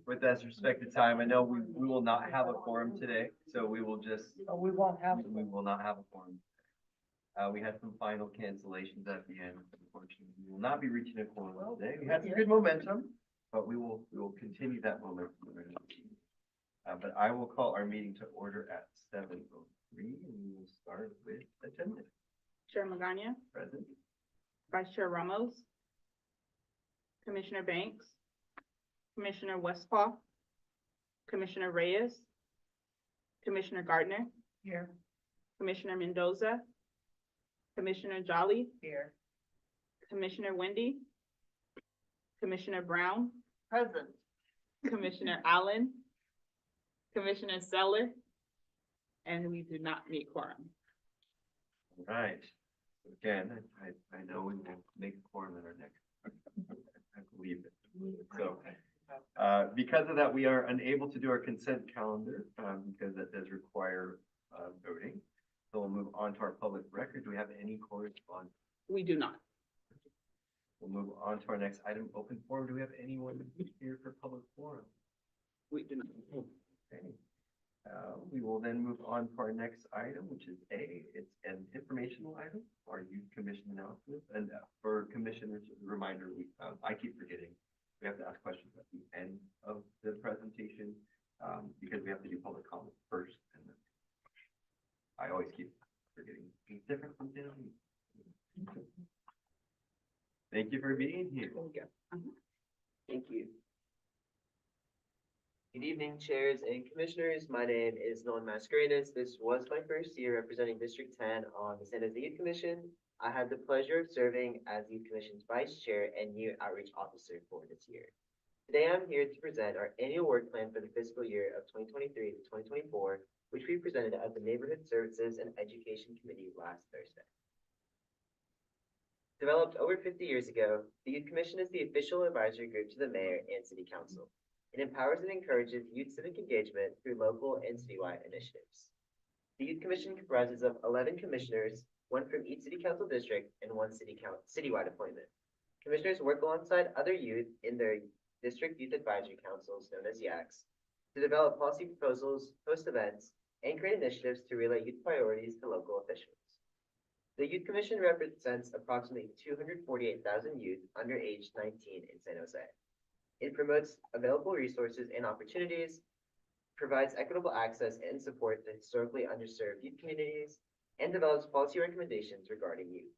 with that respected time, I know we will not have a quorum today, so we will just, We won't have. we will not have a quorum. We had some final cancellations at the end, unfortunately. We will not be reaching a quorum today. We had some good momentum, but we will continue that momentum. But I will call our meeting to order at 7:03, and we will start with attendance. Chair Magana, Present. Vice Chair Ramos, Commissioner Banks, Commissioner Westphal, Commissioner Reyes, Commissioner Gardner, Here. Commissioner Mendoza, Commissioner Jolly, Here. Commissioner Wendy, Commissioner Brown, Present. Commissioner Allen, Commissioner Seller, and we do not meet quorum. All right. Again, I know we will make a quorum in our next, I believe it. So, because of that, we are unable to do our consent calendar, because that does require, voting. So we'll move on to our public record. Do we have any correspondence? We do not. We'll move on to our next item, open forum. Do we have anyone here for public forum? We do not. Okay. We will then move on to our next item, which is it's an informational item, our youth commission announcement. And for commissioners, a reminder, I keep forgetting, we have to ask questions at the end of the presentation, because we have to do public comment first. And then I always keep forgetting. It's different from daily. Thank you for being here. Thank you. Good evening, chairs and commissioners. My name is Nolan Mascarenas. This was my first year representing District 10 on the San Jose Youth Commission. I had the pleasure of serving as Youth Commission's Vice Chair and Youth Outreach Officer for this year. Today, I'm here to present our annual work plan for the fiscal year of 2023 to 2024, which we presented at the Neighborhood Services and Education Committee last Thursday. Developed over 50 years ago, the Youth Commission is the official advisory group to the Mayor and City Council. It empowers and encourages youth civic engagement through local and citywide initiatives. The Youth Commission comprises of 11 commissioners, one from each City Council district and one citywide appointment. Commissioners work alongside other youth in their district youth advisory councils, known as YACs, to develop policy proposals, host events, and create initiatives to relay youth priorities to local officials. The Youth Commission represents approximately 248,000 youth under age 19 in San Jose. It promotes available resources and opportunities, provides equitable access and support to historically underserved youth communities, and develops policy recommendations regarding youth.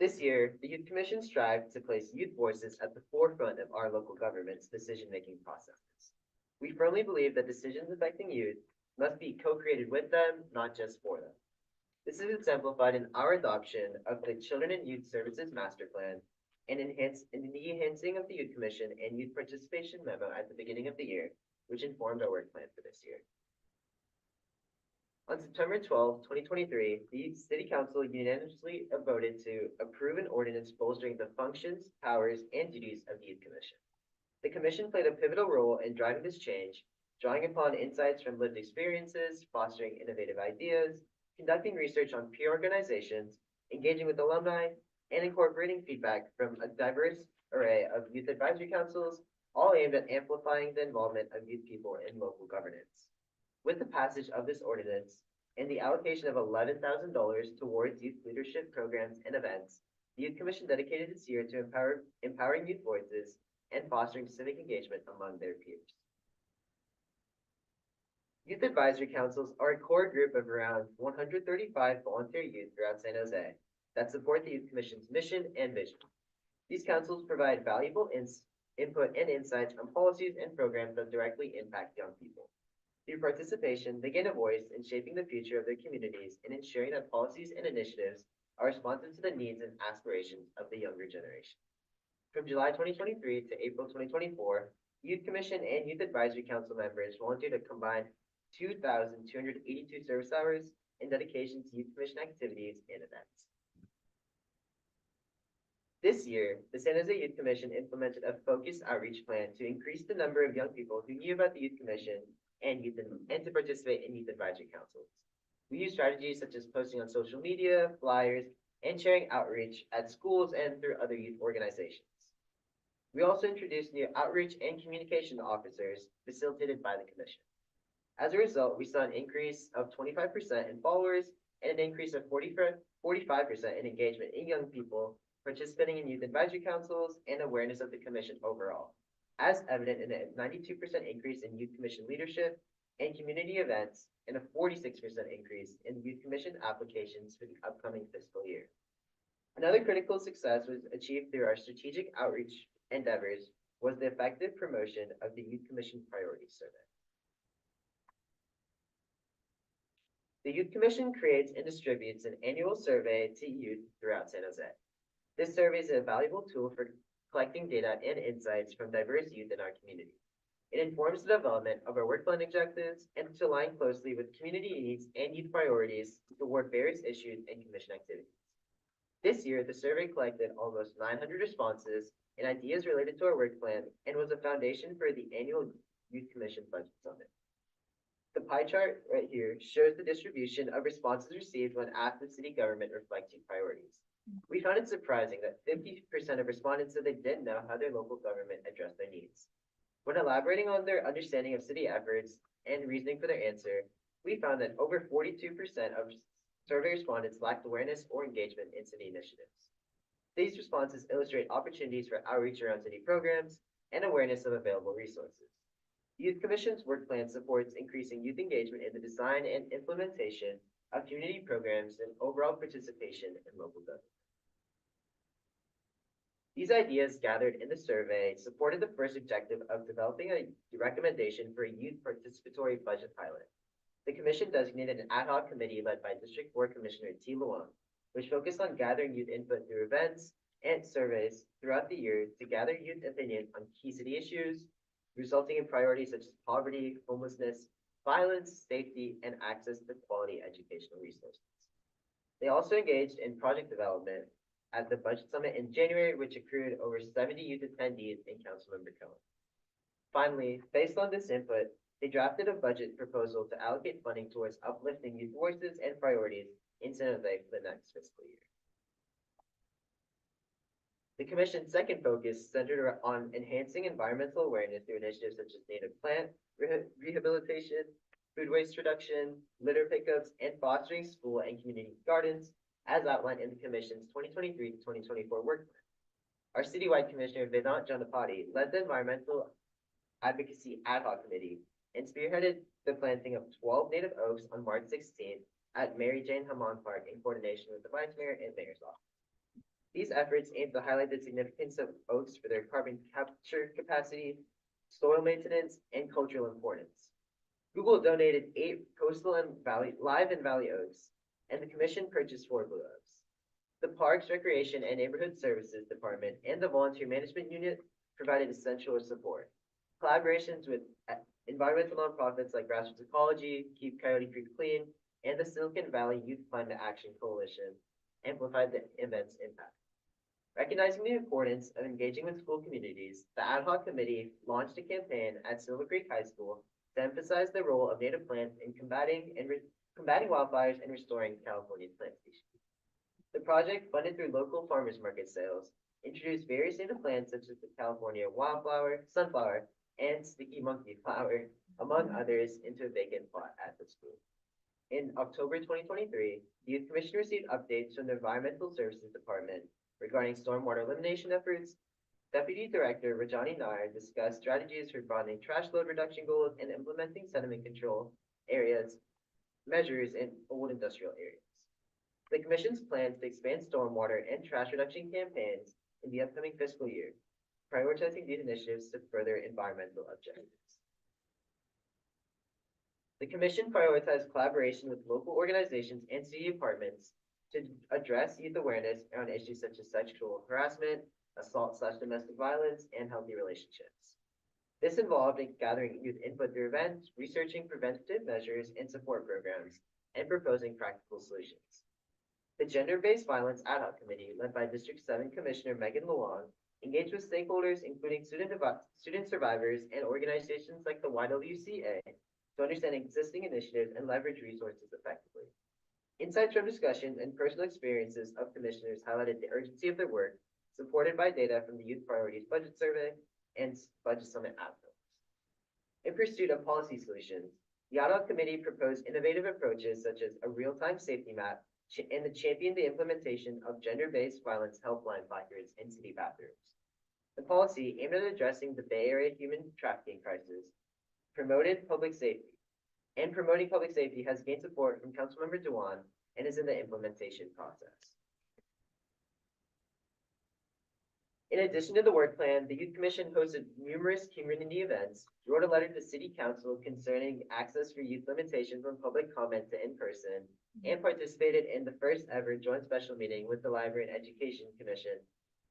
This year, the Youth Commission strives to place youth voices at the forefront of our local government's decision-making processes. We firmly believe that decisions affecting youth must be co-created with them, not just for them. This is exemplified in our adoption of the Children and Youth Services Master Plan and in the enhancing of the Youth Commission and Youth Participation Memo at the beginning of the year, which informed our work plan for this year. On September 12, 2023, the City Council unanimously voted to approve an ordinance bolstering the functions, powers, and duties of the Youth Commission. The Commission played a pivotal role in driving this change, drawing upon insights from lived experiences, fostering innovative ideas, conducting research on peer organizations, engaging with alumni, and incorporating feedback from a diverse array of youth advisory councils, all aimed at amplifying the involvement of youth people in local governance. With the passage of this ordinance and the allocation of $11,000 towards youth leadership programs and events, the Youth Commission dedicated its year to empowering youth voices and fostering civic engagement among their peers. Youth advisory councils are a core group of around 135 volunteer youth throughout San Jose that support the Youth Commission's mission and vision. These councils provide valuable input and insights on policies and programs that directly impact young people. Through participation, they gain a voice in shaping the future of their communities and ensuring that policies and initiatives are responsive to the needs and aspirations of the younger generation. From July 2023 to April 2024, Youth Commission and Youth Advisory Council members volunteered a combined 2,282 service hours in dedication to Youth Commission activities and events. This year, the San Jose Youth Commission implemented a focused outreach plan to increase the number of young people who knew about the Youth Commission and to participate in youth advisory councils. We use strategies such as posting on social media, flyers, and sharing outreach at schools and through other youth organizations. We also introduced new outreach and communication officers facilitated by the commission. As a result, we saw an increase of 25% in followers and an increase of 45% in engagement in young people participating in youth advisory councils and awareness of the commission overall, as evident in a 92% increase in youth commission leadership and community events and a 46% increase in youth commission applications for the upcoming fiscal year. Another critical success was achieved through our strategic outreach endeavors was the effective promotion of the Youth Commission Priorities Survey. The Youth Commission creates and distributes an annual survey to youth throughout San Jose. This survey is a valuable tool for collecting data and insights from diverse youth in our community. It informs the development of our work plan objectives and to align closely with community needs and youth priorities toward various issues and commission activities. This year, the survey collected almost 900 responses and ideas related to our work plan and was a foundation for the annual Youth Commission Budget Summit. The pie chart right here shows the distribution of responses received when asked the city government reflecting priorities. We found it surprising that 50% of respondents said they didn't know how their local government addressed their needs. When elaborating on their understanding of city efforts and reasoning for their answer, we found that over 42% of survey respondents lacked awareness or engagement in city initiatives. These responses illustrate opportunities for outreach around city programs and awareness of available resources. The Youth Commission's work plan supports increasing youth engagement in the design and implementation of community programs and overall participation in local government. These ideas gathered in the survey supported the first objective of developing a recommendation for a youth participatory budget pilot. The commission designated an ad hoc committee led by District 4 Commissioner T. Luong, which focused on gathering youth input through events and surveys throughout the year to gather youth opinion on key city issues, resulting in priorities such as poverty, homelessness, violence, safety, and access to quality educational resources. They also engaged in project development at the Budget Summit in January, which accrued over 70 youth attendees and Councilmember Cohen. Finally, based on this input, they drafted a budget proposal to allocate funding towards uplifting youth voices and priorities in San Jose for the next fiscal year. The Commission's second focus centered on enhancing environmental awareness through initiatives such as native plant rehabilitation, food waste reduction, litter pickups, and fostering school and community gardens, as outlined in the Commission's 2023 to 2024 work plan. Our citywide Commissioner Vedant Janapati led the Environmental Advocacy Ad Hoc Committee and spearheaded the planting of 12 native oaks on March 16th at Mary Jane Hammond Park in coordination with the Vice Mayor and Mayor's Office. These efforts aim to highlight the significance of oaks for their carbon capture capacity, soil maintenance, and cultural importance. Google donated 8 coastal and live and valley oaks, and the Commission purchased 4 blue oaks. The Parks, Recreation, and Neighborhood Services Department and the Volunteer Management Unit provided essential support. Collaborations with environmental nonprofits like Grassroots Ecology, Keep Coyote Creek Clean, and the Silicon Valley Youth Climate Action Coalition amplified the event's impact. Recognizing the importance of engaging with school communities, the ad hoc committee launched a campaign at Silver Creek High School to emphasize the role of native plants in combating wildfires and restoring California's plant species. The project, funded through local farmers market sales, introduced various native plants such as the California wildflower, sunflower, and sticky monkey flower, among others, into a vacant plot at the school. In October 2023, the Youth Commission received updates from the Environmental Services Department regarding stormwater elimination efforts. Deputy Director Rajani Nair discussed strategies for broadening trash load reduction goals and implementing sediment control measures in old industrial areas. The Commission's plans to expand stormwater and trash reduction campaigns in the upcoming fiscal year, prioritizing these initiatives to further environmental objectives. The Commission prioritized collaboration with local organizations and city departments to address youth awareness around issues such as sexual harassment, assault/domestic violence, and healthy relationships. This involved gathering youth input through events, researching preventative measures and support programs, and proposing practical solutions. The Gender-Based Violence Ad Hoc Committee, led by District 7 Commissioner Megan Luong, engaged with stakeholders, including student survivors and organizations like the YWCA, to understand existing initiatives and leverage resources effectively. Insights from discussions and personal experiences of commissioners highlighted the urgency of their work supported by data from the Youth Priorities Budget Survey and Budget Summit outcomes. In pursuit of policy solutions, the ad hoc committee proposed innovative approaches such as a real-time safety map and championed the implementation of gender-based violence helpline placards in city bathrooms. The policy aimed at addressing the Bay Area human trafficking crisis, promoting public safety has gained support from Councilmember Dewan and is in the implementation process. In addition to the work plan, the Youth Commission hosted numerous community events, wrote a letter to City Council concerning access for youth limitation from public comment to in-person, and participated in the first ever joint special meeting with the Library and Education Commission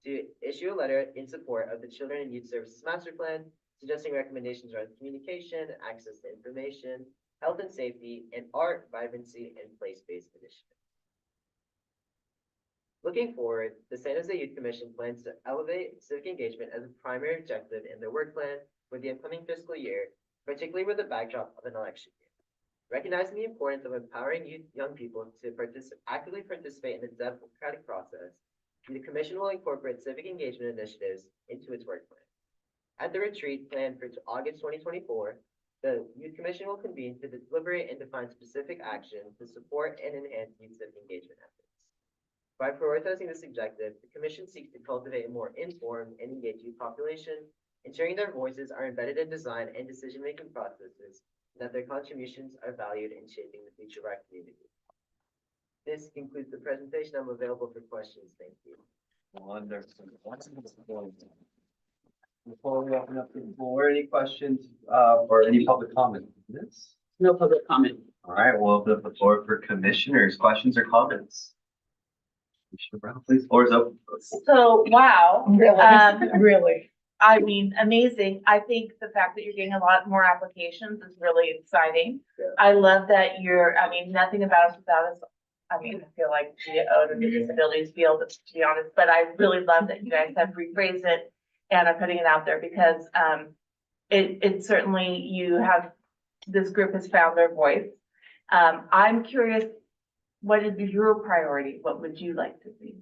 to issue a letter in support of the Children and Youth Services Master Plan, suggesting recommendations around communication, access to information, health and safety, and art, vibrancy, and place-based initiatives. Looking forward, the San Jose Youth Commission plans to elevate civic engagement as a primary objective in their work plan for the upcoming fiscal year, particularly with the backdrop of an election year. Recognizing the importance of empowering young people to actively participate in the democratic process, the Commission will incorporate civic engagement initiatives into its work plan. At the retreat planned for August 2024, the Youth Commission will convene to deliberate and define specific actions to support and enhance youth civic engagement efforts. By prioritizing this objective, the Commission seeks to cultivate a more informed and engaged youth population, ensuring their voices are embedded in design and decision-making processes, and that their contributions are valued in shaping the future of our community. This concludes the presentation. I'm available for questions. Thank you. Wonderful. Before we open up the floor, any questions or any public comment? Yes. No public comment. All right, we'll open up the floor for commissioners. Questions or comments? Commissioner Brown, please. Floor is open. So, wow. Really? I mean, amazing. I think the fact that you're getting a lot more applications is really exciting. Yeah. I love that nothing about us without us. I mean, I feel like we own in the disabilities field, to be honest, but I really love that you guys have rephrased it and are putting it out there because it certainly this group has found their voice. I'm curious, what is your priority? What would you like to see?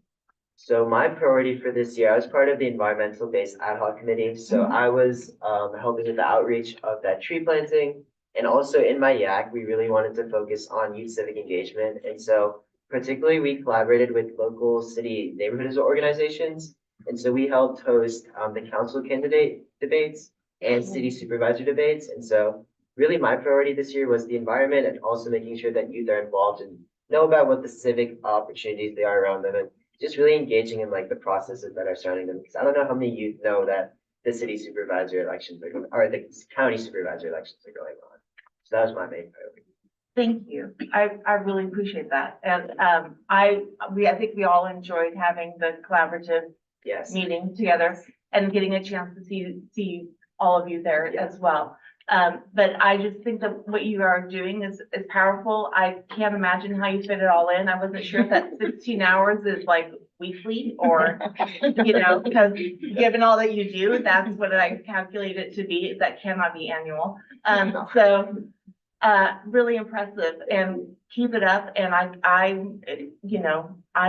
So my priority for this year, I was part of the environmental based ad hoc committee. So I was helping with the outreach of that tree planting. And also in my YAC, we really wanted to focus on youth civic engagement. And so particularly we collaborated with local city neighborhood organizations. And so we helped host the council candidate debates and city supervisor debates. And so really my priority this year was the environment and also making sure that youth are involved and know about what the civic opportunities they are around them and just really engaging in like the processes that are surrounding them. Because I don't know how many youth know that the city supervisor elections are going, or the county supervisor elections are going on. So that was my main priority. Thank you. I really appreciate that. And I think we all enjoyed having the collaborative Yes. meeting together and getting a chance to see all of you there Yeah. as well. But I just think that what you are doing is powerful. I can't imagine how you fit it all in. I wasn't sure if that 16 hours is like weekly or, because given all that you do, that's what I calculate it to be. That cannot be annual. Really impressive and keep it up. And I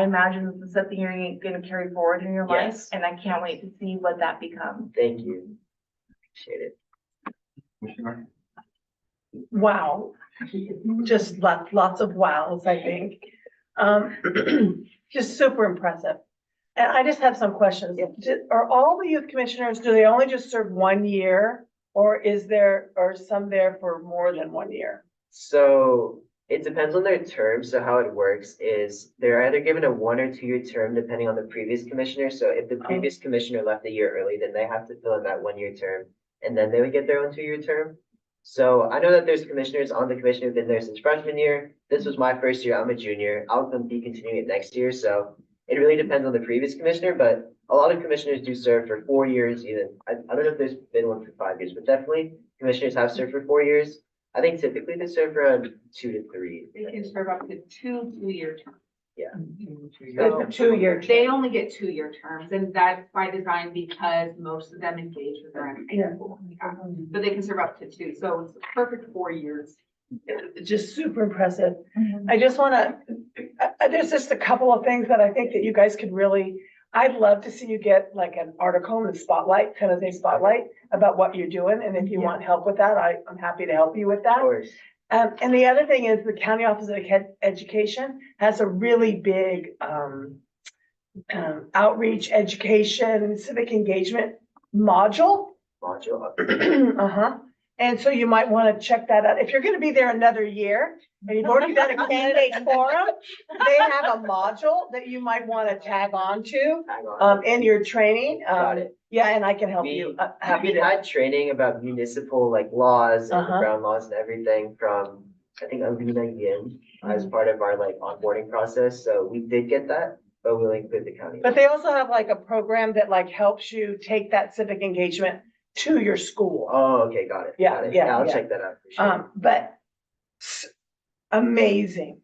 imagine this is something you're going to carry forward in your life. Yes. And I can't wait to see what that becomes. Thank you. Appreciate it. Commissioner? Wow. Just lots of wows, I think. Just super impressive. And I just have some questions. Are all the youth commissioners, do they only just serve 1 year? Or are some there for more than 1 year? So it depends on their term. So how it works is they're either given a 1 or 2 year term depending on the previous commissioner. So if the previous commissioner left a year early, then they have to fill in that 1 year term and then they would get their own 2 year term. So I know that there's commissioners on the commission who've been there since freshman year. This was my first year. I'm a junior. I'll be continuing it next year. So it really depends on the previous commissioner, but a lot of commissioners do serve for 4 years even. I don't know if there's been one for 5 years, but definitely commissioners have served for 4 years. I think typically they serve around 2 to 3. They can serve up to 2 2-year terms. Yeah. A 2 year. They only get 2-year terms, and that's by design because most of them engage with their own high school. But they can serve up to 2, so it's a perfect 4 years. Just super impressive. I just want to, there's just a couple of things that I think that you guys could really I'd love to see you get like an article in the Spotlight, Tennessee Spotlight, about what you're doing, and if you want help with that, I'm happy to help you with Of that. course. And the other thing is the County Office of Education has a really big, outreach, education, civic engagement module. Module. Uh-huh. And so you might want to check that out. If you're gonna be there another year and you've already done a candidate forum, they have a module that you might want to tag on to, Hang on. in your training. Got it. Yeah, and I can help you. Happy We to. had training about municipal like laws and Uh-huh. ground laws and everything from, I think, Alina Yin as part of our like onboarding process. So we did get that, but we'll include the county. But they also have like a program that like helps you take that civic engagement to your school. Oh, okay, got it. Yeah, got it. yeah, I'll yeah. check that out for sure. But amazing,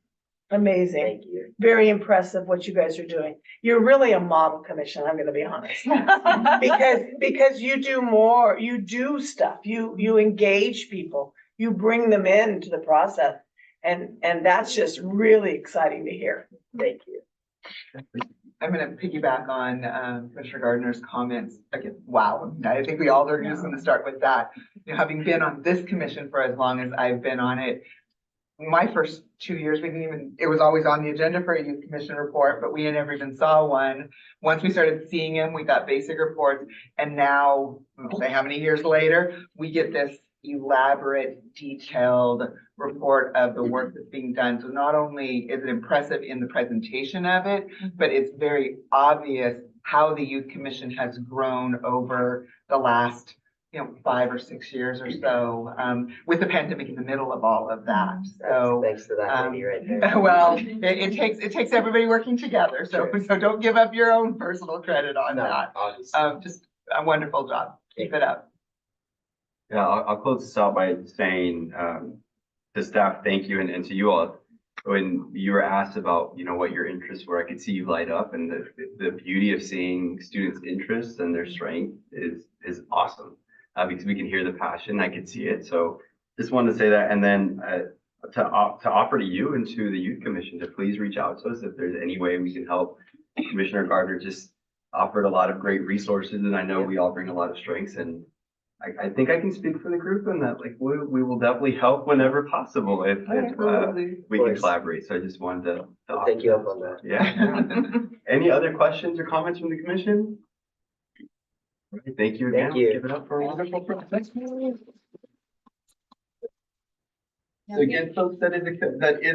amazing. Thank you. Very impressive what you guys are doing. You're really a model commission, I'm gonna be honest. Because you do more, you do stuff, you engage people, you bring them into the process. And that's just really exciting to hear. Thank you. I'm gonna piggyback on Commissioner Gardner's comments. Again, wow, I think we all are just gonna start with that. You know, having been on this commission for as long as I've been on it, my first 2 years, we didn't even, it was always on the agenda for a youth commission report, but we never even saw one. Once we started seeing them, we got basic reports, and now, say how many years later, we get this elaborate, detailed report of the work that's being done. So not only is it impressive in the presentation of it, but it's very obvious how the youth commission has grown over the last, 5 or 6 years or so, with the pandemic in the middle of all of that. So, Thanks to that lady right there. well, it takes everybody working together. So, Sure. so don't give up your own personal credit on No, that. obviously. Just a wonderful job. Keep it up. Yeah, I'll close this out by saying, to staff, thank you, and to you all. When you were asked about, what your interests were, I could see you light up, and the beauty of seeing students' interests and their strength is awesome. Because we can hear the passion, I could see it. So just wanted to say that, and then to offer to you and to the Youth Commission to please reach out to us if there's any way we can help. Commissioner Gardner just offered a lot of great resources, and I know we all bring a lot of strengths, and I think I can speak for the group in that, like, we will definitely help whenever possible if we can collaborate. So I just wanted to I'll offer take you up on that. Yeah. Any other questions or comments from the commission? Thank you again. Thank you. Give it up for a wonderful process. So again, folks, that is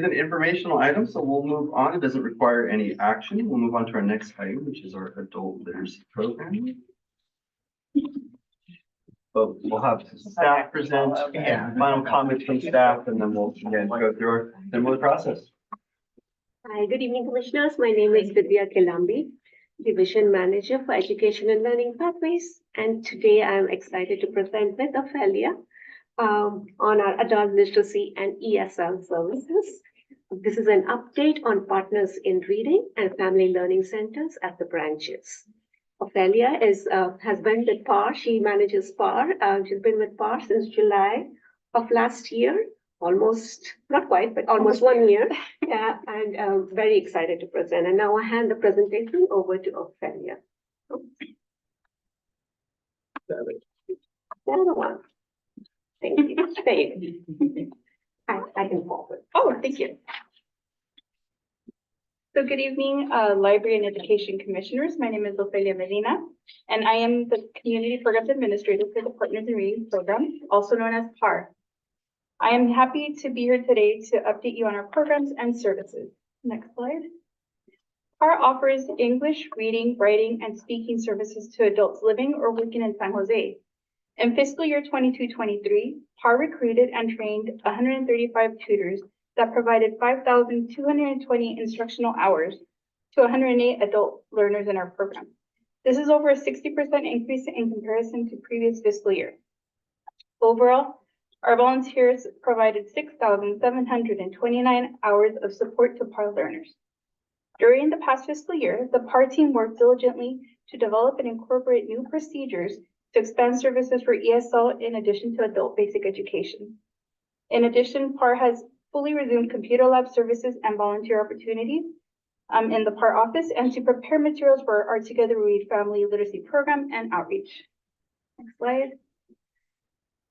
an informational item, so we'll move on. It doesn't require any action. We'll move on to our next item, which is our adult literacy program. But we'll have staff present, final comments from staff, and then we'll again go through our similar process. Hi, good evening, Commissioners. My name is Vidya Kilambi, Division Manager for Education and Learning Pathways. And today I'm excited to present with Ophelia on our adult literacy and ESL services. This is an update on partners in reading and family learning centers at the branches. Ophelia has been with PAR. She manages PAR. She's been with PAR since July of last year. Almost, not quite, but almost 1 year. Yeah, and very excited to present. And now I hand the presentation over to Ophelia. The other one. Thank you. There you go. I can forward. Oh, thank you. So good evening, Library and Education Commissioners. My name is Ophelia Medina, and I am the Community Programs Administrator for the Partners in Reading Program, also known as PAR. I am happy to be here today to update you on our programs and services. Next slide. PAR offers English, reading, writing, and speaking services to adults living or working in San Jose. In fiscal year 22-23, PAR recruited and trained 135 tutors that provided 5,220 instructional hours to 108 adult learners in our program. This is over a 60% increase in comparison to previous fiscal year. Overall, our volunteers provided 6,729 hours of support to PAR learners. During the past fiscal year, the PAR team worked diligently to develop and incorporate new procedures to expand services for ESL in addition to adult basic education. In addition, PAR has fully resumed computer lab services and volunteer opportunities. in the PAR office and to prepare materials for our Together We Read Family Literacy Program and outreach. Next slide.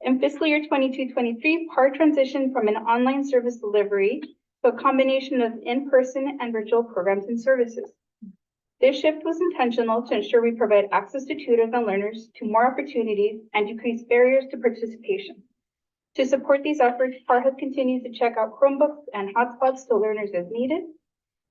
In fiscal year 22-23, PAR transitioned from an online service delivery to a combination of in-person and virtual programs and services. This shift was intentional to ensure we provide access to tutors and learners to more opportunities and decrease barriers to participation. To support these efforts, PAR has continued to check out Chromebooks and hotspots to learners as needed.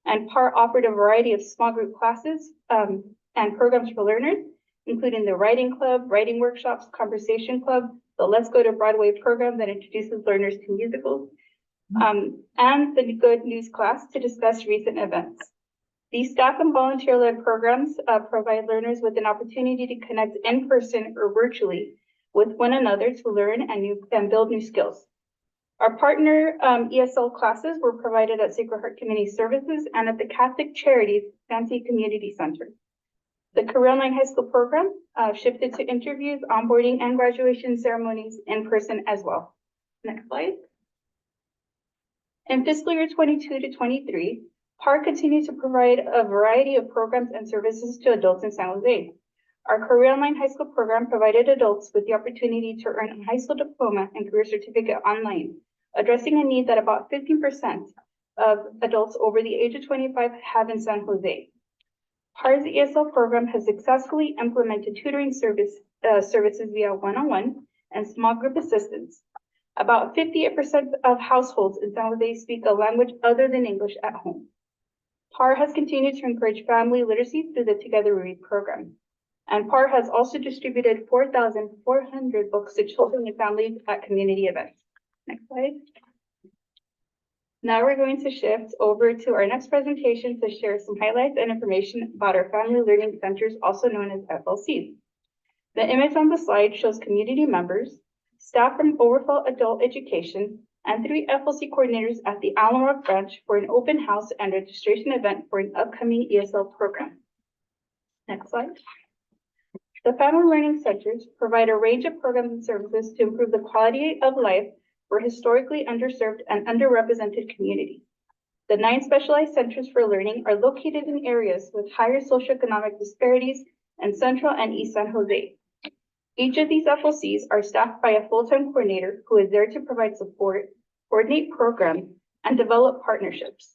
And PAR offered a variety of small group classes and programs for learners, including the writing club, writing workshops, conversation club, the Let's Go to Broadway program that introduces learners to musicals, and the Good News class to discuss recent events. These staff and volunteer-led programs provide learners with an opportunity to connect in person or virtually with one another to learn and build new skills. Our partner ESL classes were provided at Sacred Heart Community Services and at the Catholic Charities Fancy Community Center. The Career Online High School program shifted to interviews, onboarding, and graduation ceremonies in person as well. Next slide. In fiscal year 22-23, PAR continued to provide a variety of programs and services to adults in San Jose. Our Career Online High School program provided adults with the opportunity to earn a high school diploma and career certificate online, addressing a need that about 15% of adults over the age of 25 have in San Jose. PAR's ESL program has successfully implemented tutoring services via one-on-one and small group assistance. About 58% of households in San Jose speak a language other than English at home. PAR has continued to encourage family literacy through the Together We Read program. And PAR has also distributed 4,400 books to children and families at community events. Next slide. Now we're going to shift over to our next presentation to share some highlights and information about our family learning centers, also known as FLCs. The image on the slide shows community members, staff from Overflow Adult Education, and 3 FLC coordinators at the Alum Rock branch for an open house and registration event for an upcoming ESL program. Next slide. The Family Learning Centers provide a range of programs and services to improve the quality of life for historically underserved and underrepresented communities. The 9 specialized centers for learning are located in areas with higher socioeconomic disparities in Central and East San Jose. Each of these FLCs are staffed by a full-time coordinator who is there to provide support, coordinate programs, and develop partnerships.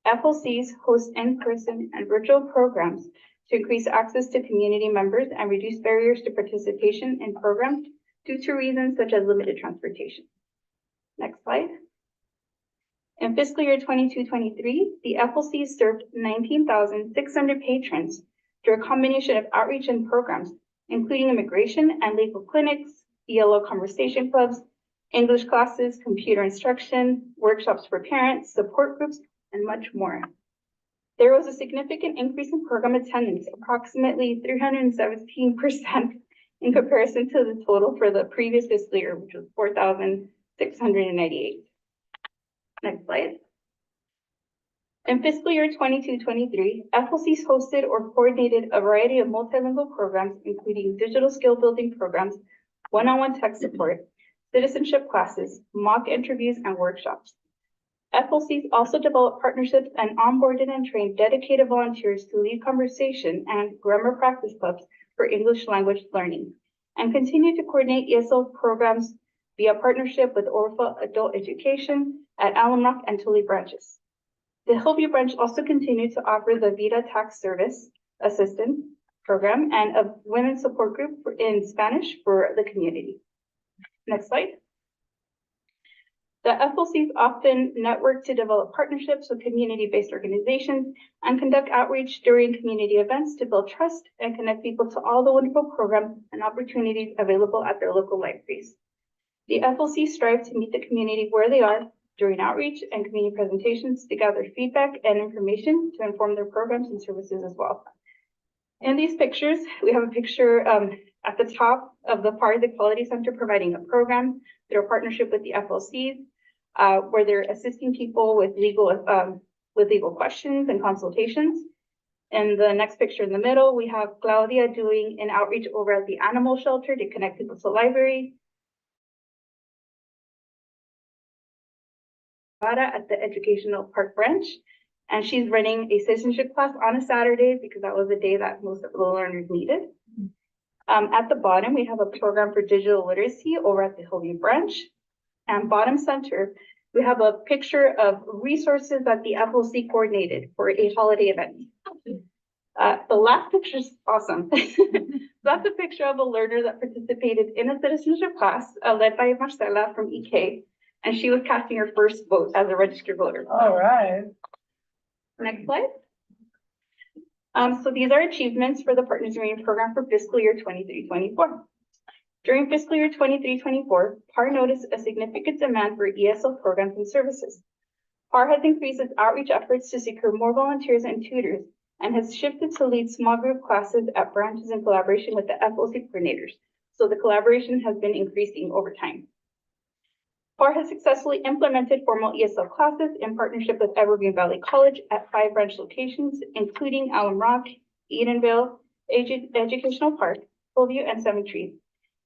FLCs host in-person and virtual programs to increase access to community members and reduce barriers to participation in programs due to reasons such as limited transportation. Next slide. In fiscal year 22-23, the FLC served 19,600 patrons through a combination of outreach and programs, including immigration and legal clinics, ELO conversation clubs, English classes, computer instruction, workshops for parents, support groups, and much more. There was a significant increase in program attendance, approximately 317% in comparison to the total for the previous fiscal year, which was 4,698. Next slide. In fiscal year 22-23, FLCs hosted or coordinated a variety of multilingual programs, including digital skill building programs, one-on-one tech support, citizenship classes, mock interviews, and workshops. FLCs also developed partnerships and onboarded and trained dedicated volunteers to lead conversation and grammar practice clubs for English language learning, and continue to coordinate ESL programs via partnership with Overflow Adult Education at Alum Rock and Tule branches. The Hillview branch also continued to offer the Vida Tax Service Assistance Program and a women's support group in Spanish for the community. Next slide. The FLCs often network to develop partnerships with community-based organizations and conduct outreach during community events to build trust and connect people to all the wonderful programs and opportunities available at their local libraries. The FLCs strive to meet the community where they are during outreach and community presentations to gather feedback and information to inform their programs and services as well. In these pictures, we have a picture at the top of the PAR Equality Center providing a program through a partnership with the FLCs, where they're assisting people with legal questions and consultations. In the next picture in the middle, we have Claudia doing an outreach over at the animal shelter to connect people to the library. At the Educational Park branch, And she's running a citizenship class on a Saturday because that was the day that most of the learners needed. At the bottom, we have a program for digital literacy over at the Hillview branch. And bottom center, we have a picture of resources that the FLC coordinated for a holiday event. The last picture is awesome. That's a picture of a learner that participated in a citizenship class led by Marcela from EK, and she was casting her first vote as a registered voter. All right. Next slide. So these are achievements for the Partners in Reading program for fiscal year 23-24. During fiscal year 23-24, PAR noticed a significant demand for ESL programs and services. PAR has increased its outreach efforts to secure more volunteers and tutors and has shifted to lead small group classes at branches in collaboration with the FLC coordinators. So the collaboration has been increasing over time. PAR has successfully implemented formal ESL classes in partnership with Evergreen Valley College at 5 branch locations, including Alum Rock, Edenville, Educational Park, Hillview, and Cemetery.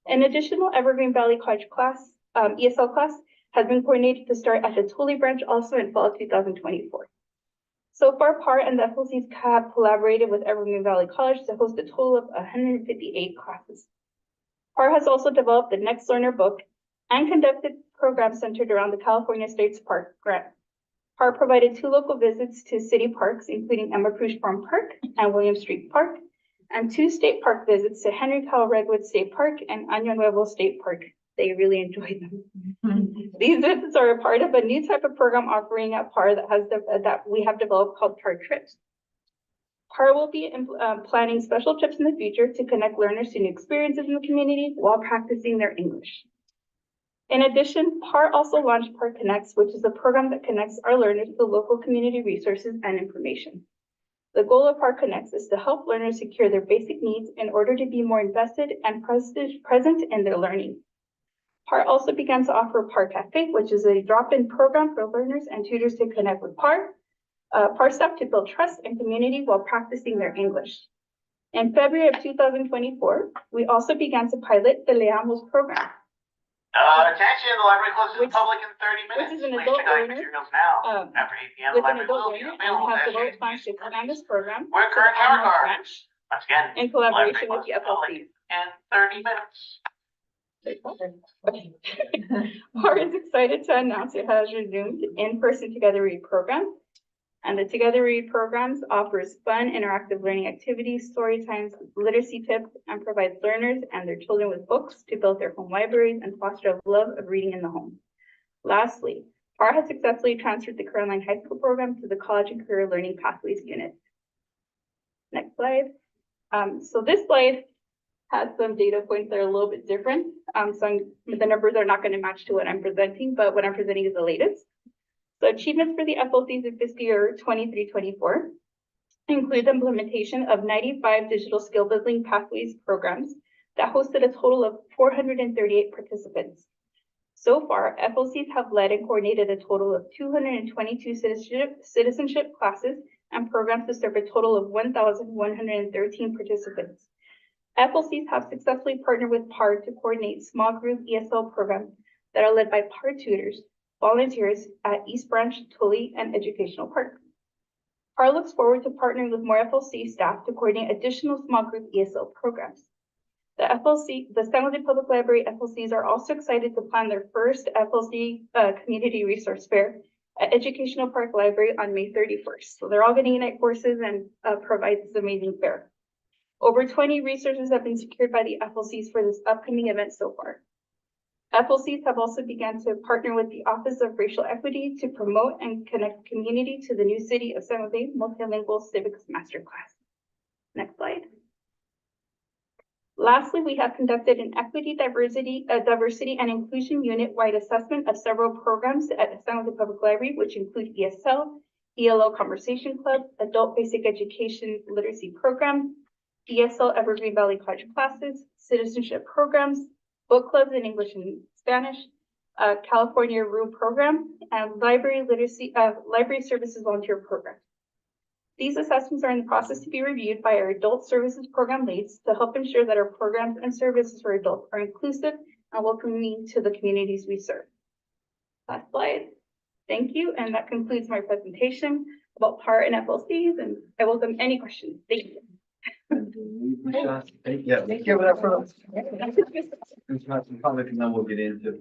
An additional Evergreen Valley College class, ESL class, has been coordinated to start at the Tully branch also in fall 2024. So far, PAR and the FLCs have collaborated with Evergreen Valley College to host a total of 158 classes. PAR has also developed the Next Learner book and conducted programs centered around the California States Park grant. PAR provided 2 local visits to city parks, including Emma Cruz Farm Park and William Street Park, and 2 state park visits to Henry Cowell Redwood State Park and Año Nuevo State Park. They really enjoyed them. These visits are a part of a new type of program offering at PAR that we have developed called PAR Trips. PAR will be planning special trips in the future to connect learners to new experiences in the community while practicing their English. In addition, PAR also launched PAR Connects, which is a program that connects our learners to local community resources and information. The goal of PAR Connects is to help learners secure their basic needs in order to be more invested and present in their learning. PAR also began to offer PAR Cafe, which is a drop-in program for learners and tutors to connect with PAR staff to build trust and community while practicing their English. In February of 2024, we also began to pilot the Leamos program. Attention, the library closes to the public in 30 minutes. Which is an Please adult check out your learner, materials now. After 8 p.m., the with an library adult will be learner, and available we have to developed execute plans to expand this program We're to the currently our Alamos guards. branch Once again, in the collaboration with library the closes to the public FLC. in 30 minutes. PAR is excited to announce it has resumed in-person Together Read program. And the Together Read programs offers fun, interactive learning activities, story times, literacy tips, and provides learners and their children with books to build their home libraries and foster a love of reading in the home. Lastly, PAR has successfully transferred the Caroline High School program to the College and Career Learning Pathways unit. Next slide. So this slide has some data points that are a little bit different. The numbers are not going to match to what I'm presenting, but what I'm presenting is the latest. So achievements for the FLCs in fiscal year 23-24 include the implementation of 95 digital skill building pathways programs that hosted a total of 438 participants. So far, FLCs have led and coordinated a total of 222 citizenship classes and programs to serve a total of 1,113 participants. FLCs have successfully partnered with PAR to coordinate small group ESL programs that are led by PAR tutors, volunteers at East Branch, Tully, and Educational Park. PAR looks forward to partnering with more FLC staff to coordinate additional small group ESL programs. The San Jose Public Library FLCs are also excited to plan their first FLC Community Resource Fair at Educational Park Library on May 31st. So they're all going to unite forces and provide this amazing fair. Over 20 resources have been secured by the FLCs for this upcoming event so far. FLCs have also begun to partner with the Office of Racial Equity to promote and connect community to the new City of San Jose Multilingual Civics Masterclass. Next slide. Lastly, we have conducted an equity, diversity, and inclusion unit-wide assessment of several programs at the San Jose Public Library, which include ESL, ELO Conversation Club, Adult Basic Education Literacy Program, ESL Evergreen Valley College classes, citizenship programs, book clubs in English and Spanish, California RU program, and library services volunteer program. These assessments are in the process to be reviewed by our adult services program leads to help ensure that our programs and services for adults are inclusive and welcoming to the communities we serve. Last slide. Thank you, and that concludes my presentation. about PAR and FLCs, and I welcome any questions. Thank you. Yeah. Give it up for us. We've got some public and then we'll get into,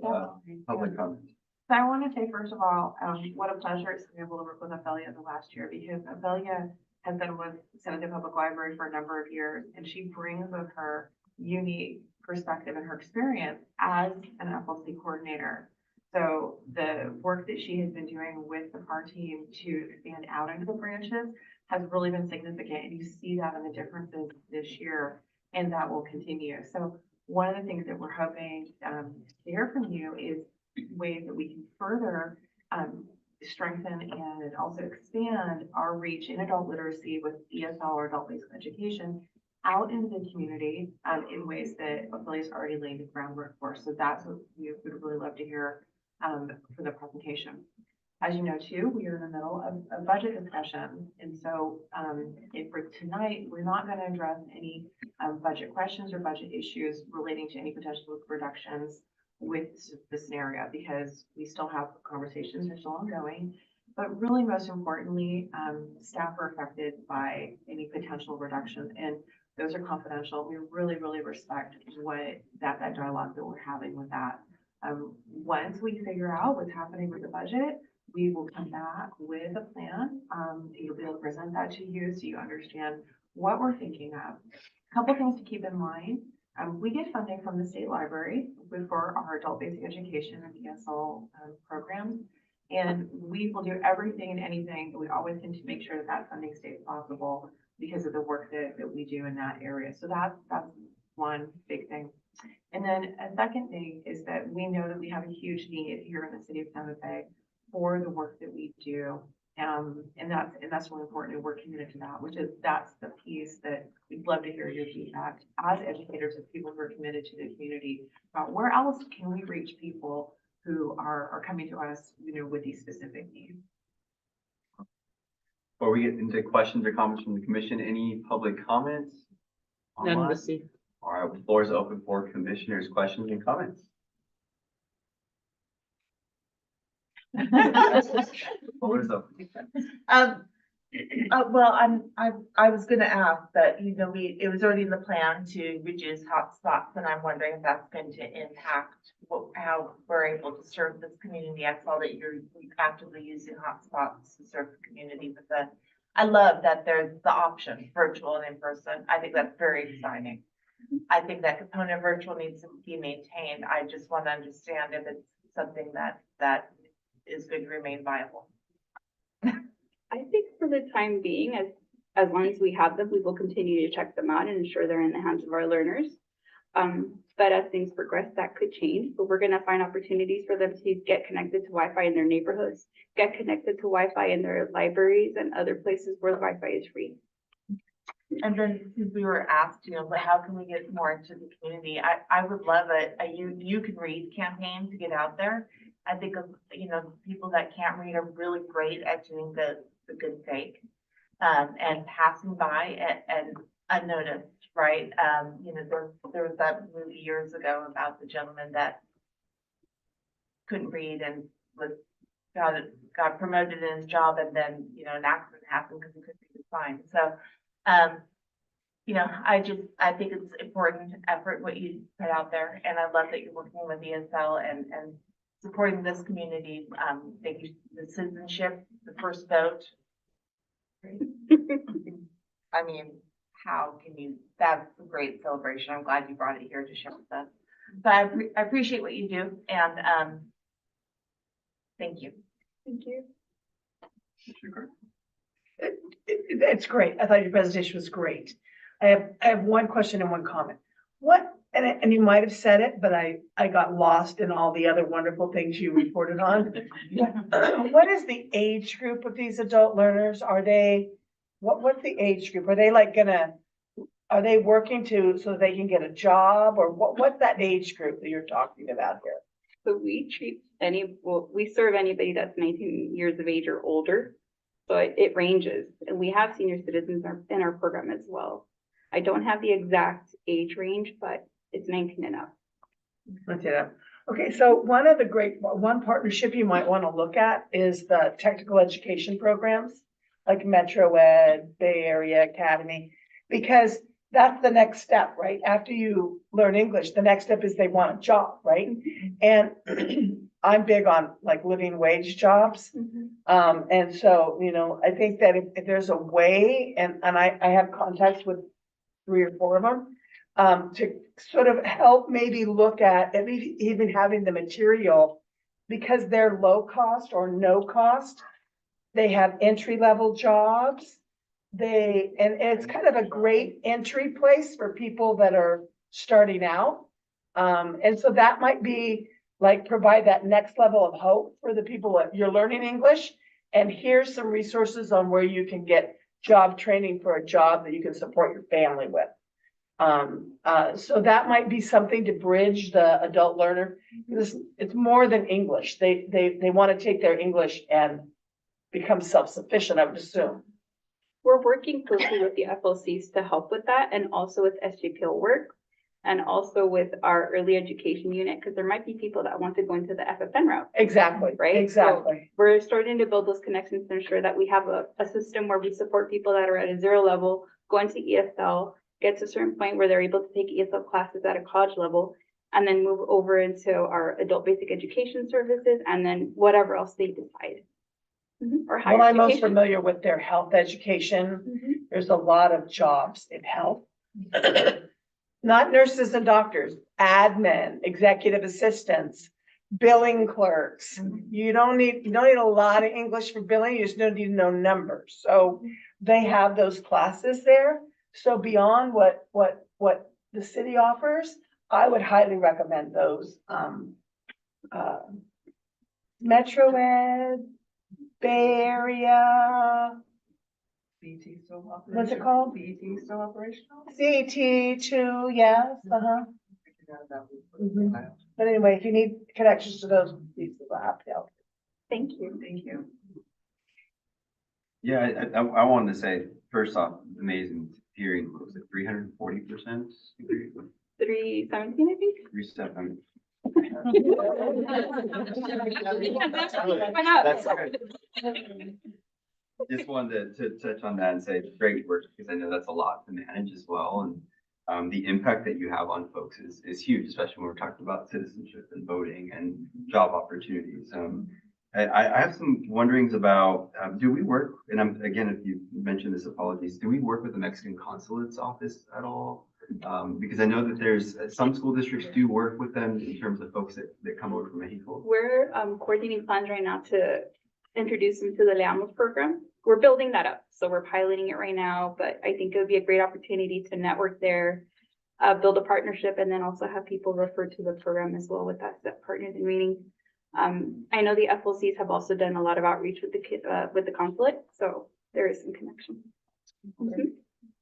public comments. So I want to say, first of all, what a pleasure it's been able to work with Ophelia the last year, because Ophelia has been with San Jose Public Library for a number of years, and she brings with her unique perspective and her experience as an FLC coordinator. So the work that she has been doing with the PAR team to expand out into the branches has really been significant, and you see that in the differences this year, and that will continue. So one of the things that we're hoping to hear from you is ways that we can further strengthen and also expand our reach in adult literacy with ESL or adult-based education out into the community in ways that Ophelia's already laid the groundwork for. So that's what we would really love to hear for the presentation. As you know, too, we are in the middle of a budget discussion. And so for tonight, we're not going to address any budget questions or budget issues relating to any potential reductions with the scenario, because we still have conversations, they're still ongoing. But really, most importantly, staff are affected by any potential reductions, and those are confidential. We really, really respect what that dialogue that we're having with that. Once we figure out what's happening with the budget, we will come back with a plan. You'll be able to present that to you so you understand what we're thinking of. A couple things to keep in mind. We get funding from the state library for our adult basic education and ESL programs. And we will do everything and anything. We always tend to make sure that that funding stays possible because of the work that we do in that area. So that's one big thing. And then a second thing is that we know that we have a huge need here in the city of San Jose for the work that we do. And that's really important, and we're committed to that, that's the piece that we'd love to hear your feedback as educators and people who are committed to the community about where else can we reach people who are coming to us, with these specific needs. Before we get into questions or comments from the commission, any public comments? None online? received. All right, the floor is open for commissioners' questions and comments. Floor is open. Well, I was gonna ask, but it was already in the plan to reduce hotspots, and I'm wondering if that's going to impact how we're able to serve this community. I saw that you're actively using hotspots to serve the community, but I love that there's the option, virtual and in person. I think that's very exciting. I think that component of virtual needs to be maintained. I just want to understand if it's something that is going to remain viable. I think for the time being, as long as we have them, we will continue to check them out and ensure they're in the hands of our learners. But as things progress, that could change, but we're gonna find opportunities for them to get connected to Wi-Fi in their neighborhoods, get connected to Wi-Fi in their libraries and other places where Wi-Fi is free. And then since we were asked, but how can we get more into the community? I would love a you can read campaign to get out there. I think of, people that can't read are really great at doing the good fake, and passing by and unnoticed, right? There was that movie years ago about the gentleman that couldn't read and got promoted in his job, and then, an accident happened because he couldn't read his sign. So, I think it's important effort what you put out there, and I love that you're working with ESL and supporting this community. Thank you. The citizenship, the first vote. I mean, how can you, that's a great celebration. I'm glad you brought it here to share with us. But I appreciate what you do, and thank you. Thank you. It's great. I thought your presentation was great. I have one question and one comment. And you might have said it, but I got lost in all the other wonderful things you reported on. What is the age group of these adult learners? What's the age group? Are they are they working so they can get a job, or what's that age group that you're talking about here? So we we serve anybody that's 19 years of age or older. So it ranges, and we have senior citizens in our program as well. I don't have the exact age range, but it's 19 and up. Okay, so one partnership you might want to look at is the technical education programs. like Metro Ed, Bay Area Academy, because that's the next step, right? After you learn English, the next step is they want a job, right? And I'm big on like living wage jobs. And so, you know, I think that if there's a way, and I have contacts with 3 or 4 of them, to sort of help maybe look at maybe even having the material, because they're low cost or no cost. They have entry-level jobs. And it's kind of a great entry place for people that are starting out. And so that might be like provide that next level of hope for the people that you're learning English. And here's some resources on where you can get job training for a job that you can support your family with. So that might be something to bridge the adult learner. It's more than English. They want to take their English and become self-sufficient, I would assume. We're working closely with the FLCs to help with that, and also with SJPL work, and also with our early education unit, because there might be people that want to go into the FFN route. Exactly, Right? exactly. So we're starting to build those connections to ensure that we have a system where we support people that are at a 0 level, go into ESL, get to a certain point where they're able to take ESL classes at a college level, and then move over into our adult basic education services, and then whatever else they decide. Or higher Well, I'm most education. familiar with their health education. There's a lot of jobs in health. Not nurses and doctors, admin, executive assistants, billing clerks. You don't need a lot of English for billing, you just don't need to know numbers. So they have those classes there. So beyond what the city offers, I would highly recommend those. Metro Ed, Bay Area, BT still operational? what's it called? BT still operational? CET too, yes, But anyway, if you need connections to those pieces, I'll have to help. Thank you. Thank you. Yeah, I wanted to say, first off, amazing hearing, what was it, 340%? 317, I think. 37. Why not? That's good. Just wanted to touch on that and say great work, because I know that's a lot to manage as well. And the impact that you have on folks is huge, especially when we're talking about citizenship and voting and job opportunities. I have some wonderings about, do we work, and again, if you mentioned this, apologies, do we work with the Mexican consulate's office at all? Because I know that there's, some school districts do work with them in terms of folks that come over from Mexico. We're coordinating plans right now to introduce them to the Leamos program. We're building that up, so we're piloting it right now, but I think it would be a great opportunity to network there, build a partnership, and then also have people refer to the program as well with that partners in reading. I know the FLCs have also done a lot of outreach with the consulate, so there is some connection.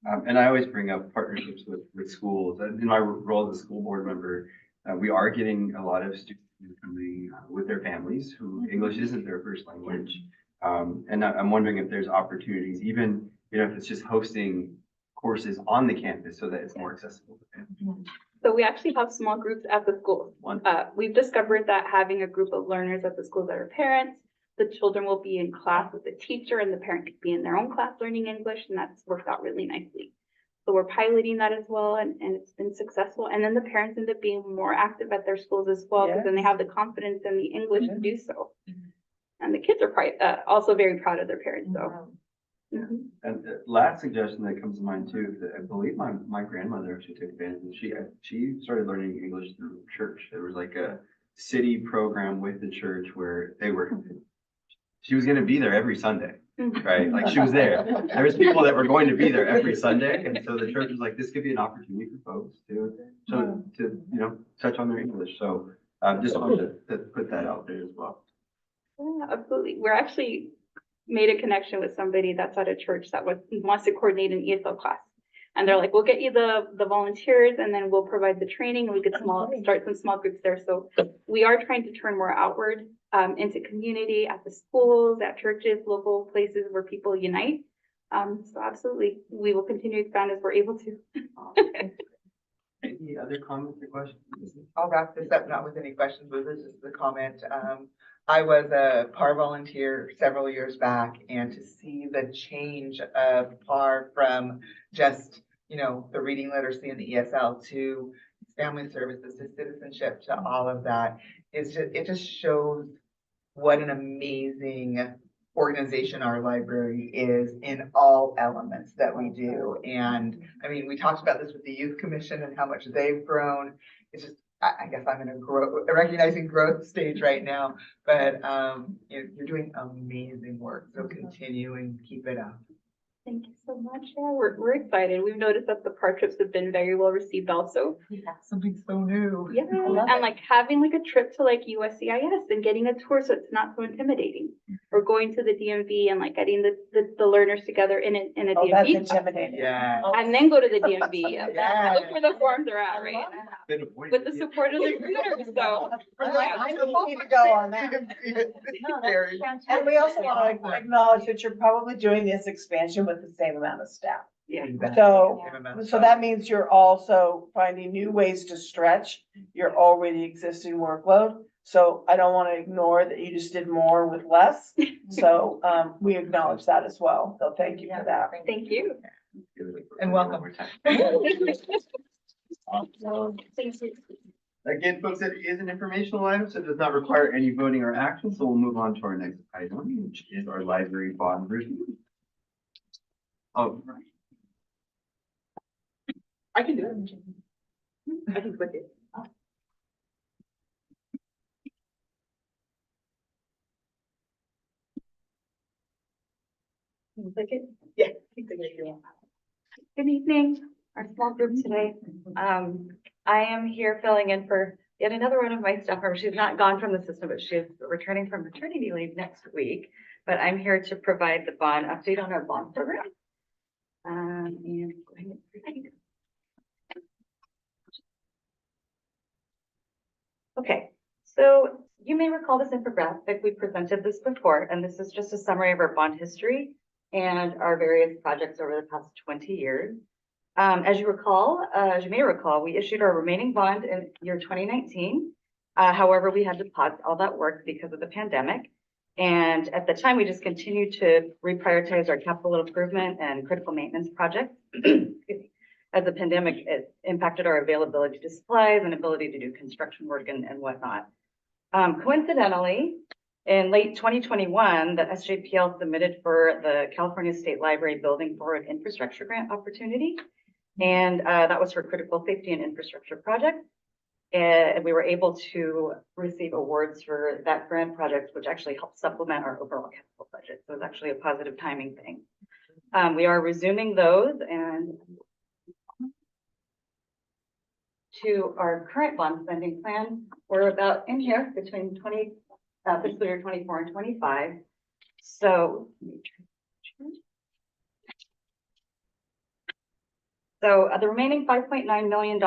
And I always bring up partnerships with schools. In my role as a school board member, we are getting a lot of students coming with their families who English isn't their first language. And I'm wondering if there's opportunities, even, you know, if it's just hosting courses on the campus so that it's more accessible to families. So we actually have small groups at the schools. We've discovered that having a group of learners at the schools that are parents, the children will be in class with the teacher and the parent could be in their own class learning English, and that's worked out really nicely. So we're piloting that as well, and it's been successful. And then the parents end up being more active at their schools as well, because then they have the confidence in the English to do so. And the kids are also very proud of their parents, so. And the last suggestion that comes to mind too, that I believe my grandmother actually took advantage of. She started learning English through church. There was like a city program with the church where she was gonna be there every Sunday, right? Like she was there. There was people that were going to be there every Sunday, and so the church was like, this could be an opportunity for folks to you know, touch on their English. So just wanted to put that out there as well. Yeah, absolutely. We're actually made a connection with somebody that's at a church that wants to coordinate an ESL class. And they're like, we'll get you the volunteers, and then we'll provide the training, and we could start some small groups there. So we are trying to turn more outward into community, at the schools, at churches, local places where people unite. So absolutely, we will continue to expand as we're able to. Any other comments or questions? I'll wrap this up, not with any questions, but this is the comment. I was a PAR volunteer several years back, and to see the change of PAR from just, you know, the reading literacy and the ESL to family services, to citizenship, to all of that, is just, it just shows what an amazing organization our library is in all elements that we do. And I mean, we talked about this with the Youth Commission and how much they've grown. It's just, I guess I'm in a recognizing growth stage right now, but you're doing amazing work. So continue and keep it up. Thank you so much. Yeah, we're excited. We've noticed that the PAR trips have been very well received also. Something so new. Yeah, and like having like a trip to like USCIS and getting a tour so it's not so intimidating. Or going to the DMV and like getting the learners together in a Oh, that's DMV. intimidating. Yeah. And then go to the DMV. Yeah. Look where the forms are at, right? With the support of the recruiters, so. I need to go on that. And we also want to acknowledge that you're probably doing this expansion with the same amount of staff. Yeah. So that means you're also finding new ways to stretch your already existing workload. So I don't want to ignore that you just did more with less. So we acknowledge that as well. So thank you for that. Thank you. And welcome. Again, folks, it is an informational item, so it does not require any voting or action. So we'll move on to our next item, which is our library bond review. Oh, I can do it. I can click it. Click it? Yeah. Good evening, our small group today. I am here filling in for yet another one of my staff members. She's not gone from the system, but she's returning from maternity leave next week. But I'm here to provide the bond update on our bond program. And go ahead and proceed. Okay, so you may recall this infographic. We presented this before, and this is just a summary of our bond history and our various projects over the past 20 years. As you may recall, we issued our remaining bond in year 2019. However, we had to pause all that work because of the pandemic. And at the time, we just continued to reprioritize our capital improvement and critical maintenance projects. As the pandemic impacted our availability to supplies and ability to do construction work and whatnot. Coincidentally, in late 2021, the SJPL submitted for the California State Library Building Forward Infrastructure Grant opportunity. And that was for critical safety and infrastructure projects. And we were able to receive awards for that grant project, which actually helped supplement our overall capital budget. So it was actually a positive timing thing. We are resuming those and to our current bond spending plan. We're about in here between fiscal year 24 and 25. So the remaining $5.9 million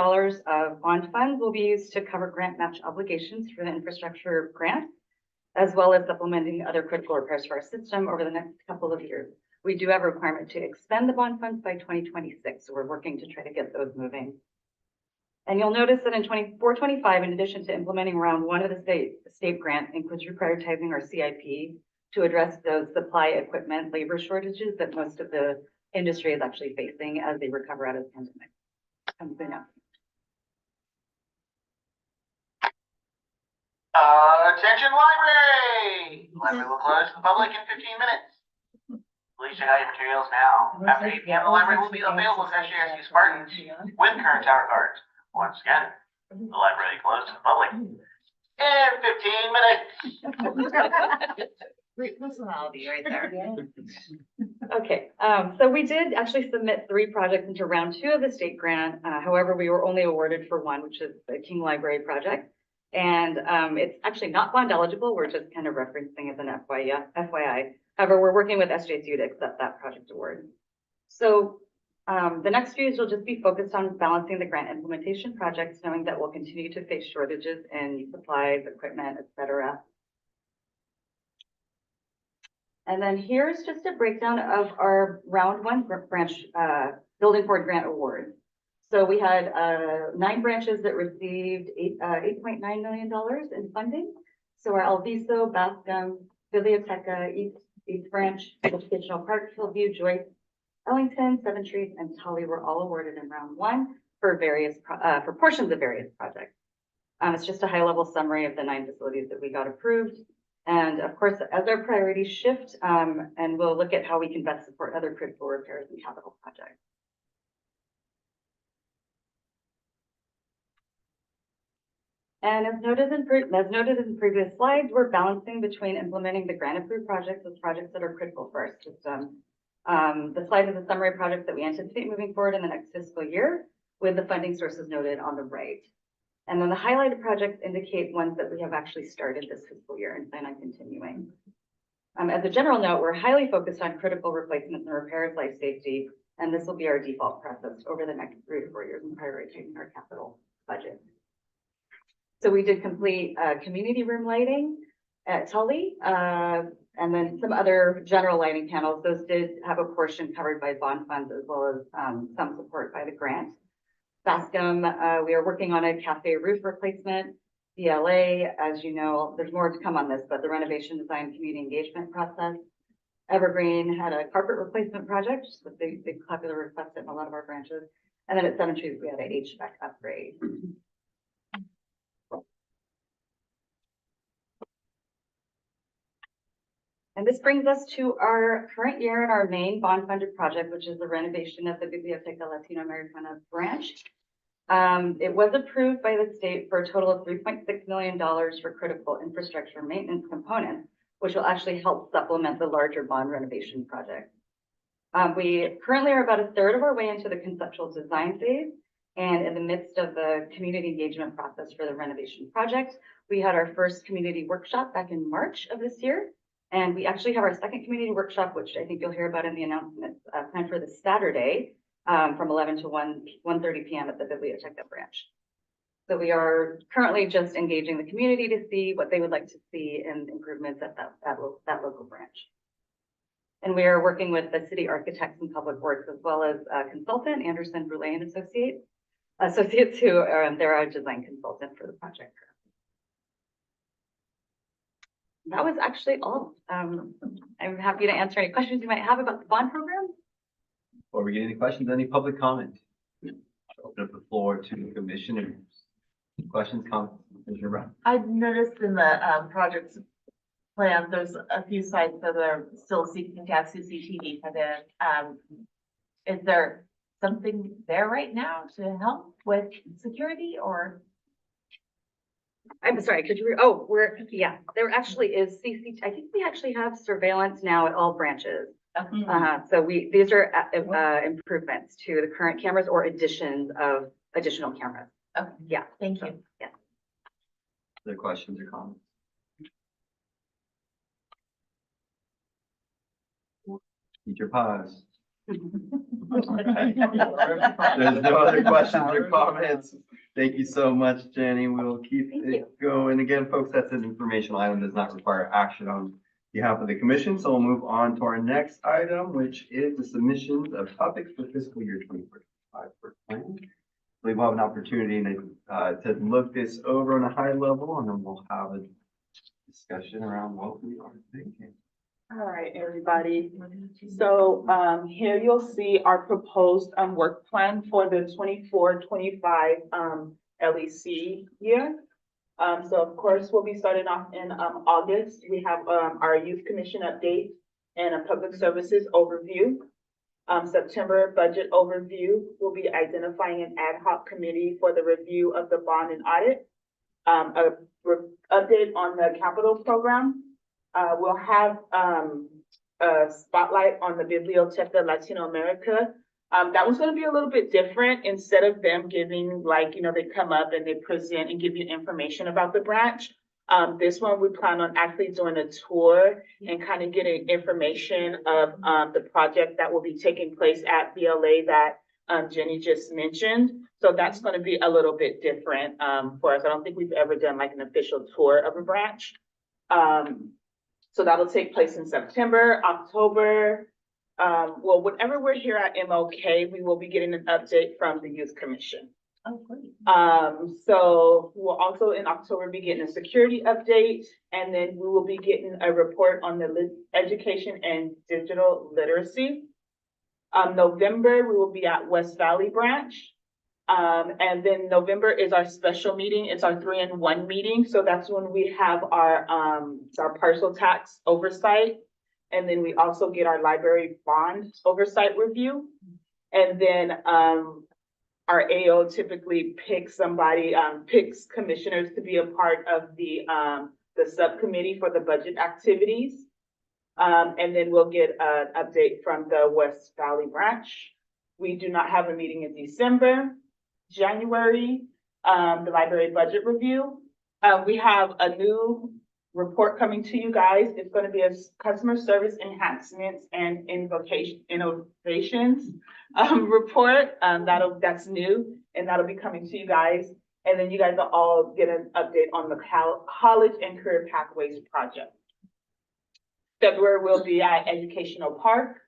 of bond funds will be used to cover grant match obligations for the infrastructure grant, as well as supplementing other critical repairs for our system over the next couple of years. We do have a requirement to expend the bond funds by 2026, so we're working to try to get those moving. And you'll notice that in 24-25, in addition to implementing round one of the state grant, includes reprioritizing our CIP to address those supply equipment labor shortages that most of the industry is actually facing as they recover out of the pandemic. Attention library! Library will close to the public in 15 minutes. Please check out your materials now. After 8 p.m., the library will be available to SJSU Spartans with current tower cards. Once again, the library closed to the public in 15 minutes. Great personality right there. Okay, so we did actually submit 3 projects into round 2 of the state grant. However, we were only awarded for one, which is the King Library project. And it's actually not bond eligible. We're just kind of referencing as an FYI. However, we're working with SJSU to accept that project award. So the next few will just be focused on balancing the grant implementation projects, knowing that we'll continue to face shortages in supplies, equipment, etc. And then here's just a breakdown of our round 1 branch building forward grant award. So we had 9 branches that received $8.9 million in funding. So our Alviso, Bascom, Biblioteca, East Branch, Educational Park, Hillview, Joyce, Ellington, Seven Trees, and Tully were all awarded in round 1 for for portions of various projects. It's just a high-level summary of the 9 facilities that we got approved. And of course, as our priorities shift, and we'll look at how we can best support other critical repairs and capital projects. And as noted in previous slides, we're balancing between implementing the grant-approved projects with projects that are critical for our system. The slide is a summary of projects that we anticipate moving forward in the next fiscal year, with the funding sources noted on the right. And then the highlighted projects indicate ones that we have actually started this fiscal year and plan on continuing. As a general note, we're highly focused on critical replacements and repairs, life safety, and this will be our default process over the next 3 to 4 years in prioritizing our capital budget. So we did complete community room lighting at Tully, and then some other general lighting panels. Those did have a portion covered by bond funds as well as some support by the grant. Bascom, we are working on a cafe roof replacement. DLA, as you know, there's more to come on this, but the renovation design community engagement process. Evergreen had a carpet replacement project, just a big popular request in a lot of our branches. And then at Seven Trees, we had an HVAC upgrade. And this brings us to our current year and our main bond funded project, which is the renovation of the Biblioteca Latinoamericana branch. It was approved by the state for a total of $3.6 million for critical infrastructure maintenance components, which will actually help supplement the larger bond renovation project. We currently are about 1/3 of our way into the conceptual design phase and in the midst of the community engagement process for the renovation project. We had our first community workshop back in March of this year. And we actually have our second community workshop, which I think you'll hear about in the announcement, planned for this Saturday from 11 to 1:30 p.m. at the Biblioteca branch. So we are currently just engaging the community to see what they would like to see in improvements at that local branch. And we are working with the city architects and public works, as well as a consultant, Anderson, Brule and Associates, who are, they're our design consultant for the project. That was actually all. I'm happy to answer any questions you might have about the bond program. Before we get any questions, any public comment? Open up the floor to the commissioners. Questions, comments, Commissioner Brown? I've noticed in the project's plan, there's a few sites that are still seeking to have CCTV put in. Is there something there right now to help with security or? I'm sorry, could you, there actually is I think we actually have surveillance now at all branches. So these are improvements to the current cameras or additions of additional cameras. Okay. Yeah. Thank you. Yeah. Other questions or comments? Teacher pause. There's no other questions or comments. Thank you so much, Jenny. We will keep it going. Again, folks, that's an informational item, does not require action on behalf of the commission. So we'll move on to our next item, which is the submissions of topics for fiscal year 2025 for plan. We will have an opportunity to look this over on a high level, and then we'll have a discussion around what we are thinking. All right, everybody. So here you'll see our proposed work plan for the 24-25 LEC year. So of course, we'll be starting off in August. We have our youth commission update and a public services overview. September budget overview. We'll be identifying an ad hoc committee for the review of the bond and audit. Update on the capital program. We'll have a spotlight on the Biblioteca Latinoamerica. That one's going to be a little bit different. Instead of them giving, they come up and they present and give you information about the branch. This one, we plan on actually doing a tour and kind of getting information of the project that will be taking place at BLA that Jenny just mentioned. So that's going to be a little bit different for us. I don't think we've ever done like an official tour of a branch. So that'll take place in September, October. well, whenever we're here at MLK, we will be getting an update from the Youth Commission. Oh, great. So we'll also in October be getting a security update, and then we will be getting a report on the education and digital literacy. November, we will be at West Valley branch. And then November is our special meeting. It's our 3-in-1 meeting. So that's when we have our parcel tax oversight. And then we also get our library bond oversight review. And then, our AO typically picks picks commissioners to be a part of the subcommittee for the budget activities. And then we'll get an update from the West Valley branch. We do not have a meeting in December. January, the library budget review. We have a new report coming to you guys. It's going to be a customer service enhancements and innovations report. That's new, and that'll be coming to you guys. And then you guys will all get an update on the college and career pathways project. February will be at Educational Park,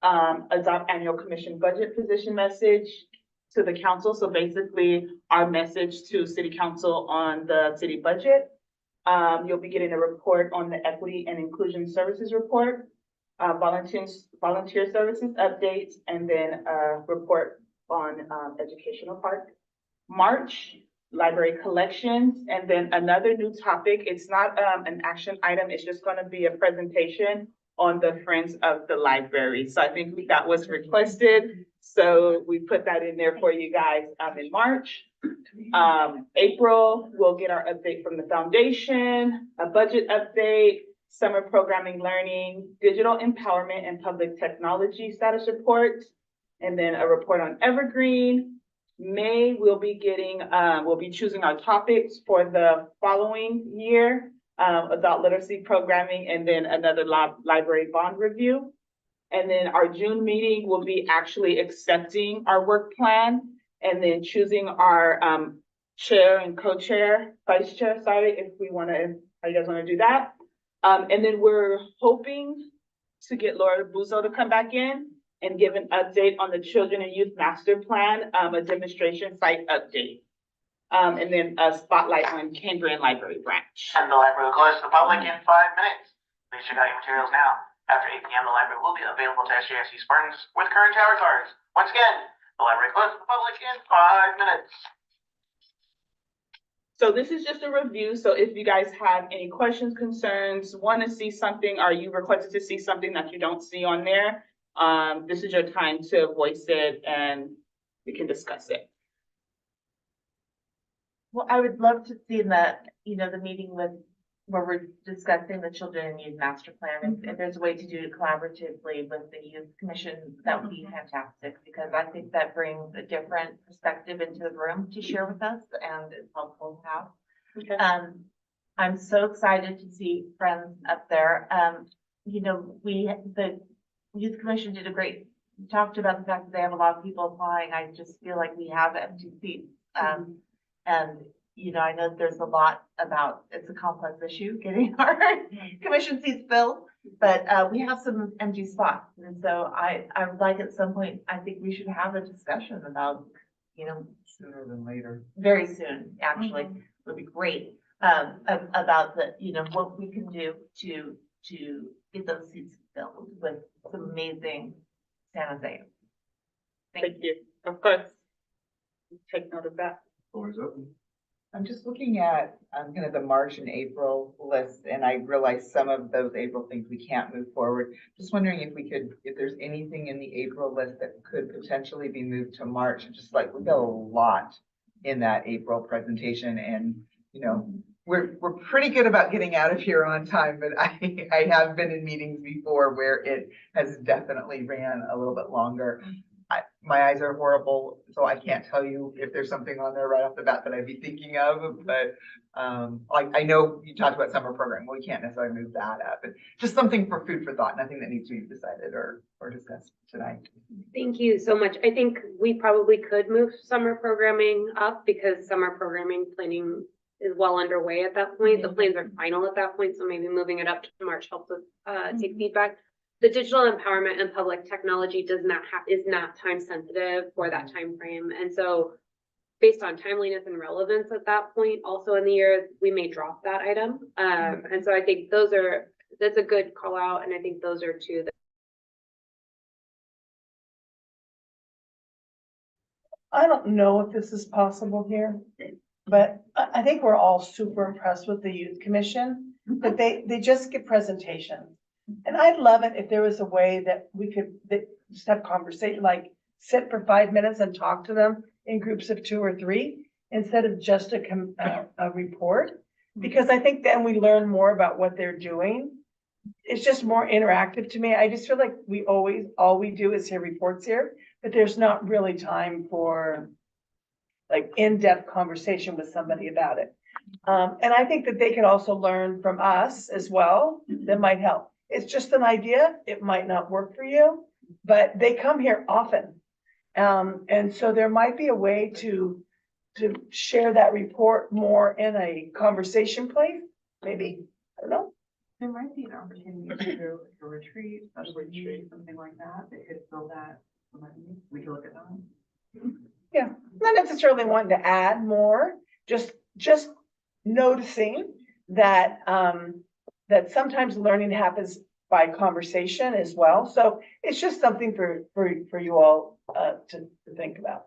adopt annual commission budget position message to the council. So basically our message to city council on the city budget. You'll be getting a report on the equity and inclusion services report, volunteer services updates, and then a report on Educational Park. March, library collections, and then another new topic. It's not an action item. It's just going to be a presentation on the Friends of the Library. So I think that was requested. So we put that in there for you guys in March. April, we'll get our update from the foundation, a budget update, summer programming learning, digital empowerment and public technology status report, and then a report on Evergreen. May, we'll be choosing our topics for the following year, adult literacy programming, and then another library bond review. And then our June meeting will be actually accepting our work plan and then choosing our chair and co-chair, vice chair, if you guys wanna do that. And then we're hoping to get Laura Buzo to come back in and give an update on the Children and Youth Master Plan, a demonstration site update. And then a spotlight on Cambrian Library branch. And the library will close to the public in 5 minutes. Please check out your materials now. After 8 p.m., the library will be available to SJSU Spartans with current tower cards. Once again, the library closes to the public in 5 minutes. So this is just a review. So if you guys have any questions, concerns, want to see something, or you requested to see something that you don't see on there, this is your time to voice it and we can discuss it. Well, I would love to see the meeting where we're discussing the Children and Youth Master Plan. If there's a way to do it collaboratively with the Youth Commission, that would be fantastic, because I think that brings a different perspective into the room to share with us, and it's helpful to have. Okay. I'm so excited to see Friends up there. The Youth Commission did talked about the fact that they have a lot of people applying. I just feel like we have empty seats. I know there's a lot it's a complex issue getting our commission seats filled, but we have some empty spots. And so I would like at some point, I think we should have a discussion about, Sooner than later. very soon, actually, would be great, about what we can do to get those seats filled with some amazing San Jose. Thank you. Of course. Take note of that. Floor is open. I'm just looking at, kind of the March and April list, and I realize some of those April things we can't move forward. Just wondering if there's anything in the April list that could potentially be moved to March. Just like, we've got a lot in that April presentation, and, we're pretty good about getting out of here on time, but I have been in meetings before where it has definitely ran a little bit longer. My eyes are horrible, so I can't tell you if there's something on there right off the bat that I'd be thinking of, but I know you talked about summer program. We can't necessarily move that up, but just something for food for thought, nothing that needs to be decided or discussed tonight. Thank you so much. I think we probably could move summer programming up, because summer programming planning is well underway at that point. The plans are final at that point, so maybe moving it up to March helps us take feedback. the digital empowerment and public technology is not time sensitive for that time frame. And so based on timeliness and relevance at that point, also in the year, we may drop that item. And so I think that's a good call out. And I think those are two that. I don't know if this is possible here, but I think we're all super impressed with the youth commission, that they just give presentations. And I'd love it if there was a way that we could just have conversation, like sit for 5 minutes and talk to them in groups of 2 or 3, instead of just a report. Because I think then we learn more about what they're doing. It's just more interactive to me. I just feel like all we do is hear reports here, but there's not really time for like in-depth conversation with somebody about it. And I think that they could also learn from us as well. That might help. It's just an idea. It might not work for you, but they come here often. And so there might be a way to share that report more in a conversation place, maybe, I don't know. There might be an opportunity to do a retreat, special retreat, something like that, that could fill that. We could look at that. Yeah, not necessarily wanting to add more, just noticing that, that sometimes learning happens by conversation as well. So it's just something for you all, to think about.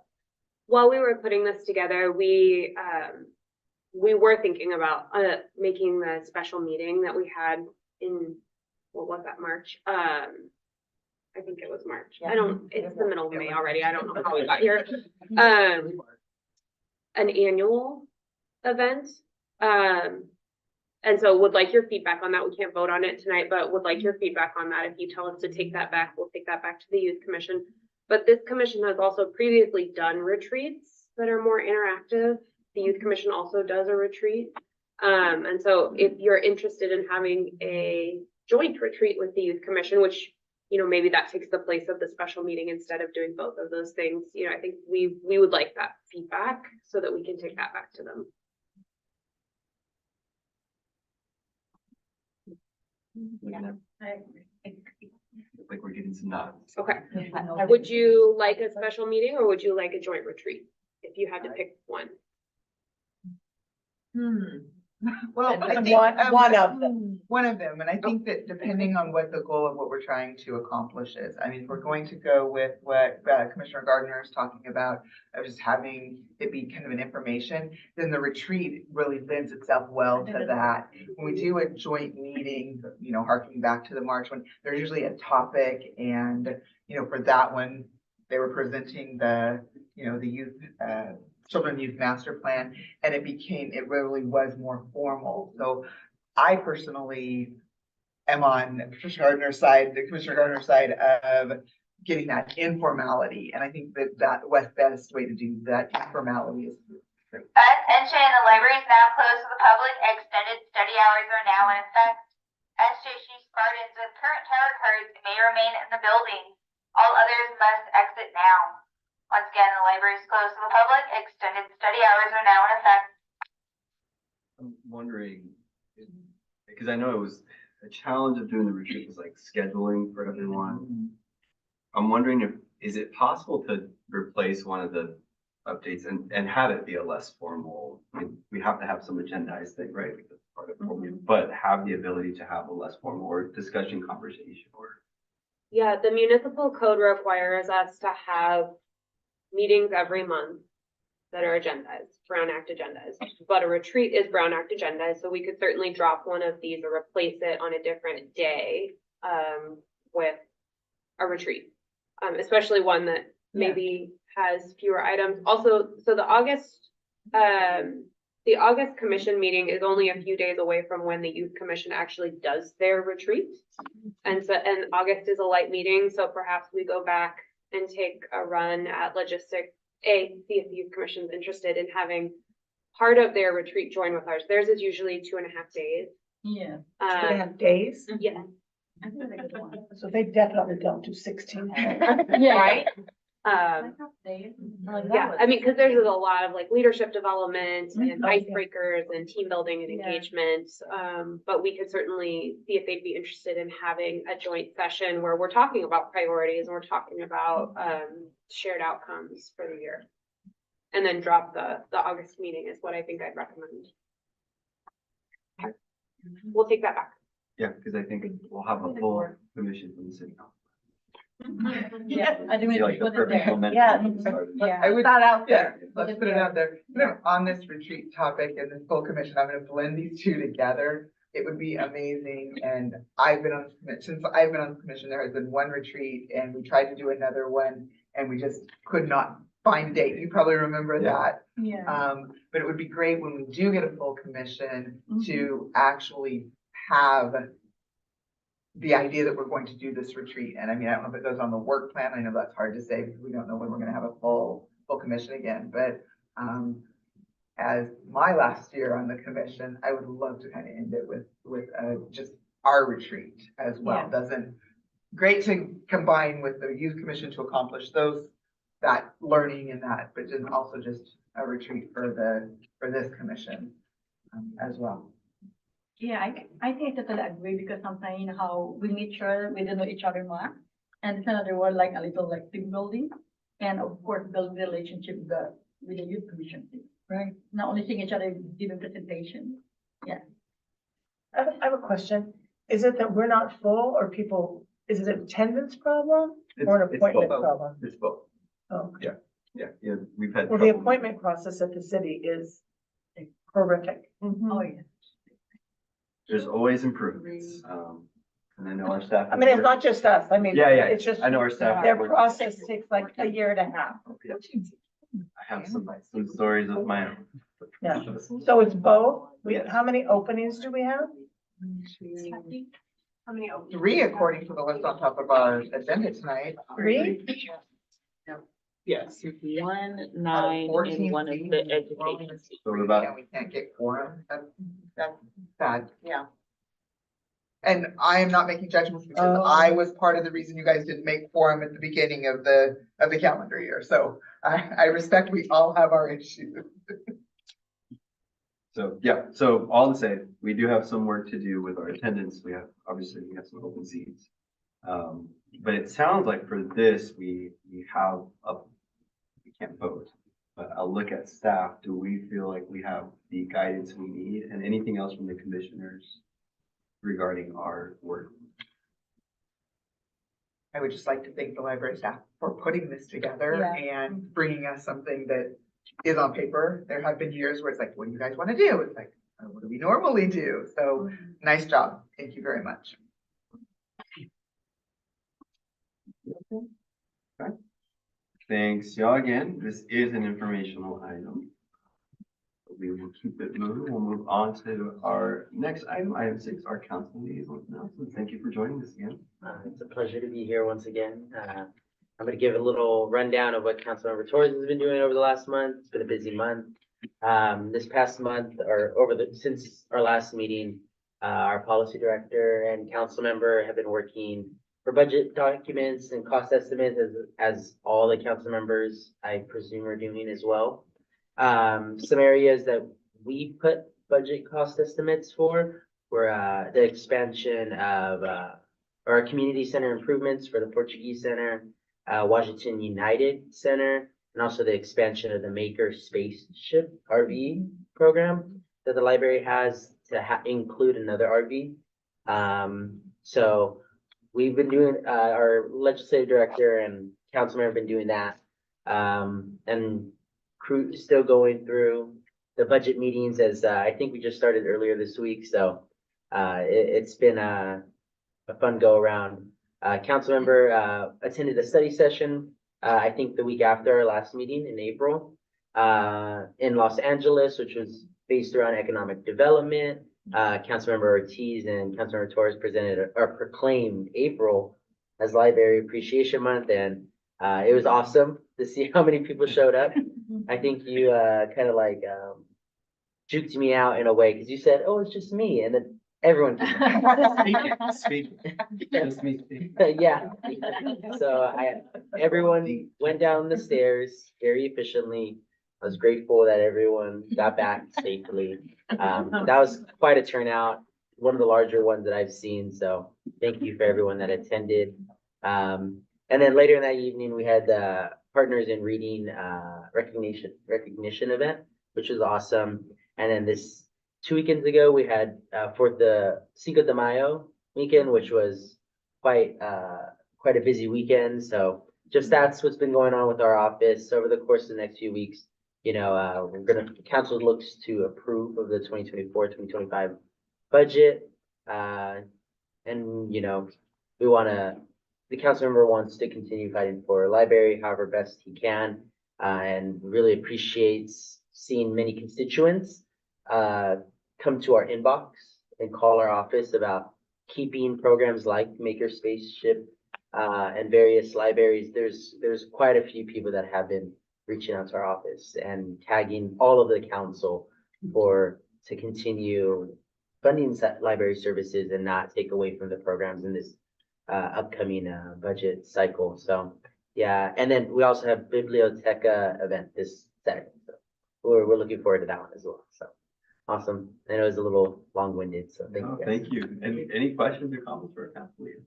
While we were putting this together, we were thinking about making the special meeting that we had in, what was that, March? I think it was March. It's the middle of May already. I don't know how we got here. An annual event. And so would like your feedback on that. We can't vote on it tonight, but would like your feedback on that. If you tell us to take that back, we'll take that back to the youth commission. But this commission has also previously done retreats that are more interactive. The youth commission also does a retreat. And so if you're interested in having a joint retreat with the youth commission, which, you know, maybe that takes the place of the special meeting instead of doing both of those things, you know, I think we would like that feedback so that we can take that back to them. Yeah. Like we're getting some nods. Okay. Would you like a special meeting or would you like a joint retreat? If you had to pick one. Well, I think, one of them, and I think that depending on what the goal of what we're trying to accomplish is, I mean, if we're going to go with what Commissioner Gardner is talking about, of just having it be kind of an information, then the retreat really lends itself well to that. When we do a joint meeting, you know, harkening back to the March one, there's usually a topic, and, you know, for that one, they were presenting the, you know, the youth, Children Youth Master Plan, and it really was more formal. So I personally am on the Commissioner Gardner's side of getting that informality. And I think that the best way to do that informality is through. Attention, the library is now closed to the public. Extended study hours are now in effect. SJC Spartans with current tower cards may remain in the building. All others must exit now. Once again, the library is closed to the public. Extended study hours are now in effect. I'm wondering, because I know it was a challenge of doing the retreat was like scheduling for everyone. I'm wondering is it possible to replace one of the updates and have it be a less formal? I mean, we have to have some agendized thing, right? Because it's part of what we, but have the ability to have a less formal or discussion conversation or. Yeah, the municipal code requires us to have meetings every month that are agendized, Brown Act agendized, but a retreat is Brown Act agendized, so we could certainly drop one of these or replace it on a different day with a retreat, especially one that maybe has fewer items. Also, so the August commission meeting is only a few days away from when the youth commission actually does their retreat, and August is a light meeting, so perhaps we go back and take a run at logistic see if the youth commission is interested in having part of their retreat join with ours. Theirs is usually 2.5 days. Yeah. 2.5 days? Yeah. So they definitely don't do 16. Yeah. Right? Yeah, I mean, because there's a lot of like leadership development and icebreakers and team building and engagement. But we could certainly see if they'd be interested in having a joint session where we're talking about priorities and we're talking about shared outcomes for the year. And then drop the August meeting is what I think I'd recommend. Okay. We'll take that back. Yeah, because I think we'll have a full commission from the city council. Yeah, I think we Be like the put it perfect there. momentum Yeah. to start it. I would, Not out yeah, there. let's put it out there. You know, on this retreat topic and this full commission, I'm gonna blend these two together. It would be amazing, and I've been on this commission, since I've been on the commission, there has been one retreat, and we tried to do another one, and we just could not find a date. You probably remember that. Yeah. But it would be great when we do get a full commission to actually have the idea that we're going to do this retreat. And I mean, I don't know if it goes on the work plan. I know that's hard to say because we don't know when we're gonna have a full commission again, but, as my last year on the commission, I would love to kind of end it with just our retreat as well. Great to combine with the youth commission to accomplish that learning and that, but then also just a retreat for this commission, as well. Yeah, I think I totally agree because sometimes, you know, how we meet sure we don't know each other much. And it's another word like a little like team building. And of course, build relationship with the youth commission too, right? Not only seeing each other, giving presentation. Yeah. I have a question. Is it that we're not full or is it an attendance problem or an It's appointment both. problem? It's both. Oh, Yeah, we've had. well, the trouble. appointment process at the city is horrific. Oh, yeah. There's always improvements. And I know our staff. I mean, it's not just us. I mean, Yeah, yeah, it's just I know our staff. their process takes like a year and a half. Yeah. I have some stories of my own. Yeah. So it's both. Yes. How many openings do we have? How many openings? 3 according to the list on top of our agenda tonight. 3? Yes, 1, Out of 9, 14 and 1 of seats, the we're education. only seats. So about, And we can't get quorum. That's bad. Yeah. And I am not making judgments because Oh. I was part of the reason you guys didn't make quorum at the beginning of the calendar year. So I respect we all have our issues. so, yeah, so all to say, we do have some work to do with our attendance. We have some open seats. But it sounds like for this, we can't vote. But I'll look at staff. Do we feel like we have the guidance we need and anything else from the commissioners regarding our work? I would just like to thank the library staff for putting this together and bringing us something that is on paper. There have been years where it's like, what do you guys want to do? It's like, what do we normally do? So nice job. Thank you very much. Okay. Thanks, y'all again. This is an informational item. We will keep it moving. We'll move on to our next item, item 6, our council liaison announcements. Thank you for joining us again. It's a pleasure to be here once again. I'm gonna give a little rundown of what Councilmember Torres has been doing over the last month. It's been a busy month. This past month, or since our last meeting, our policy director and council member have been working for budget documents and cost estimates as all the council members, I presume, are doing as well. Some areas that we put budget cost estimates for were the expansion of our community center improvements for the Portuguese Center, Washington United Center, and also the expansion of the Maker Spaceship RV program that the library has to include another RV. So we've been doing, our legislative director and council member have been doing that. And crew is still going through the budget meetings as I think we just started earlier this week. So it's been a fun go around. Council member attended a study session, I think the week after our last meeting in April, in Los Angeles, which was based around economic development. Councilmember Ortiz and Councilmember Torres presented or proclaimed April as Library Appreciation Month, and it was awesome to see how many people showed up. I think you kind of like juked me out in a way because you said, "Oh, it's just me," and then Everyone. Speaking. Just me speaking. Yeah. So everyone went down the stairs very efficiently. I was grateful that everyone got back safely. That was quite a turnout, one of the larger ones that I've seen, so thank you for everyone that attended. And then later in that evening, we had the Partners in Reading recognition event, which was awesome. And then 2 weekends ago, we had for the Cinco de Mayo weekend, which was quite a busy weekend. So just that's what's been going on with our office over the course of the next few weeks. Council looks to approve of the 2024-2025 budget. And the council member wants to continue fighting for a library however best he can, and really appreciates seeing many constituents come to our inbox and call our office about keeping programs like Makerspace and various libraries. There's quite a few people that have been reaching out to our office and tagging all of the council to continue funding library services and not take away from the programs in this upcoming budget cycle. So yeah, and then we also have Biblioteca event this Saturday. So we're looking forward to that one as well. So awesome. I know it was a little long-winded, so thank you guys. Thank you. Any questions or comments for our council leader?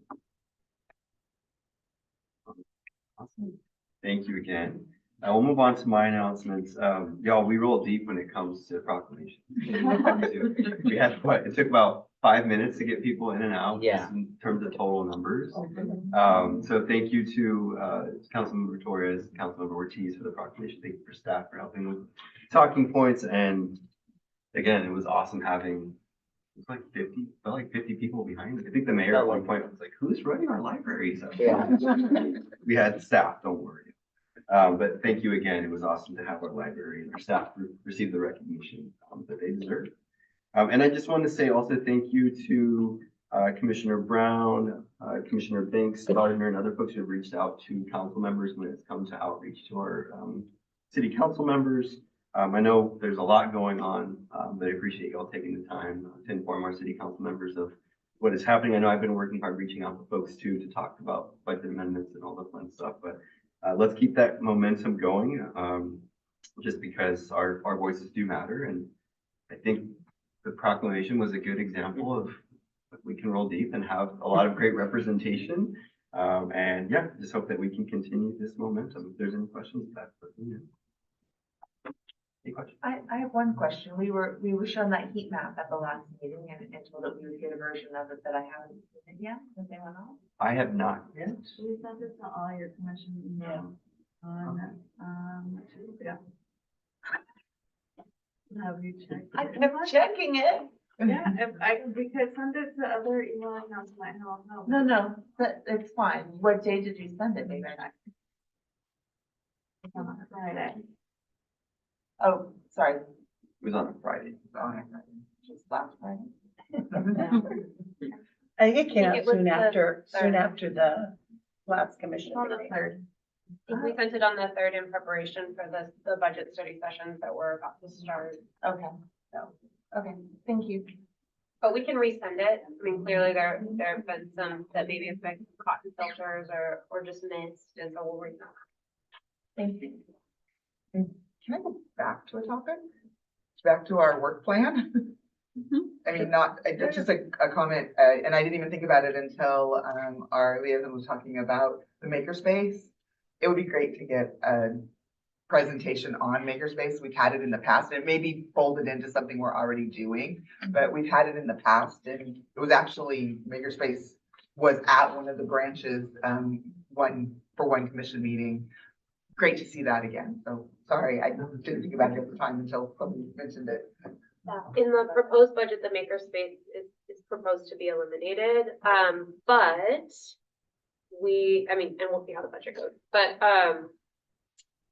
Awesome. Thank you again. We'll move on to my announcements. Y'all, we roll deep when it comes to proclamations. We had it took about 5 minutes to get people in and out. Yeah. Just in terms of total numbers. So thank you to Councilmember Torres, Councilmember Ortiz for the proclamation. Thank you for staff for helping with talking points. And again, it was awesome having felt like 50 people behind it. I think the mayor at one point was like, "Who's running our library?" So Yeah. We had staff, don't worry. But thank you again. It was awesome to have our library and our staff receive the recognition that they deserve. And I just want to say also thank you to Commissioner Brown, Commissioner Banks, Gardner, and other folks who have reached out to council members when it's come to outreach to our city council members. I know there's a lot going on, but I appreciate y'all taking the time to inform our city council members of what is happening. I know I've been working hard reaching out to folks too to talk about budget amendments and all the fun stuff, but let's keep that momentum going, just because our voices do matter. And I think the proclamation was a good example of we can roll deep and have a lot of great representation. And yeah, just hope that we can continue this momentum. If there's any questions, that's what we need. Any questions? I have one question. We were shown that heat map at the last meeting and told that we would get a version of it that I haven't seen it yet. Does anyone else? I have not yet. We sent it to all your commission emails yeah. Have you checked? I kept checking it. Yeah, because send it to other email accounts might help. No, but it's fine. What day did you send it, maybe? On a Friday. Oh, sorry. It was on a Friday. Just last Friday. I think it came out it was soon the after third. the last commission. On the meeting. 3rd. I think we sent it on the 3rd in preparation for the budget study sessions that were about to start. Okay. Okay, thank you. But we can resend it. I mean, clearly there have been some that maybe have been caught in filters or just missed, and so we'll resend. Thank you. Can I go back to a topic? Back to our work plan? I mean, it's just a comment, and I didn't even think about it until our liaison was talking about the Makerspace. It would be great to get a presentation on Makerspace. We've had it in the past, and it may be folded into something we're already doing, but we've had it in the past, and it was actually, Makerspace was at one of the branches, one commission meeting. Great to see that again. So sorry, I didn't think about it at the time until somebody mentioned it. In the proposed budget, the Makerspace is proposed to be eliminated, but and we'll see how the budget goes, but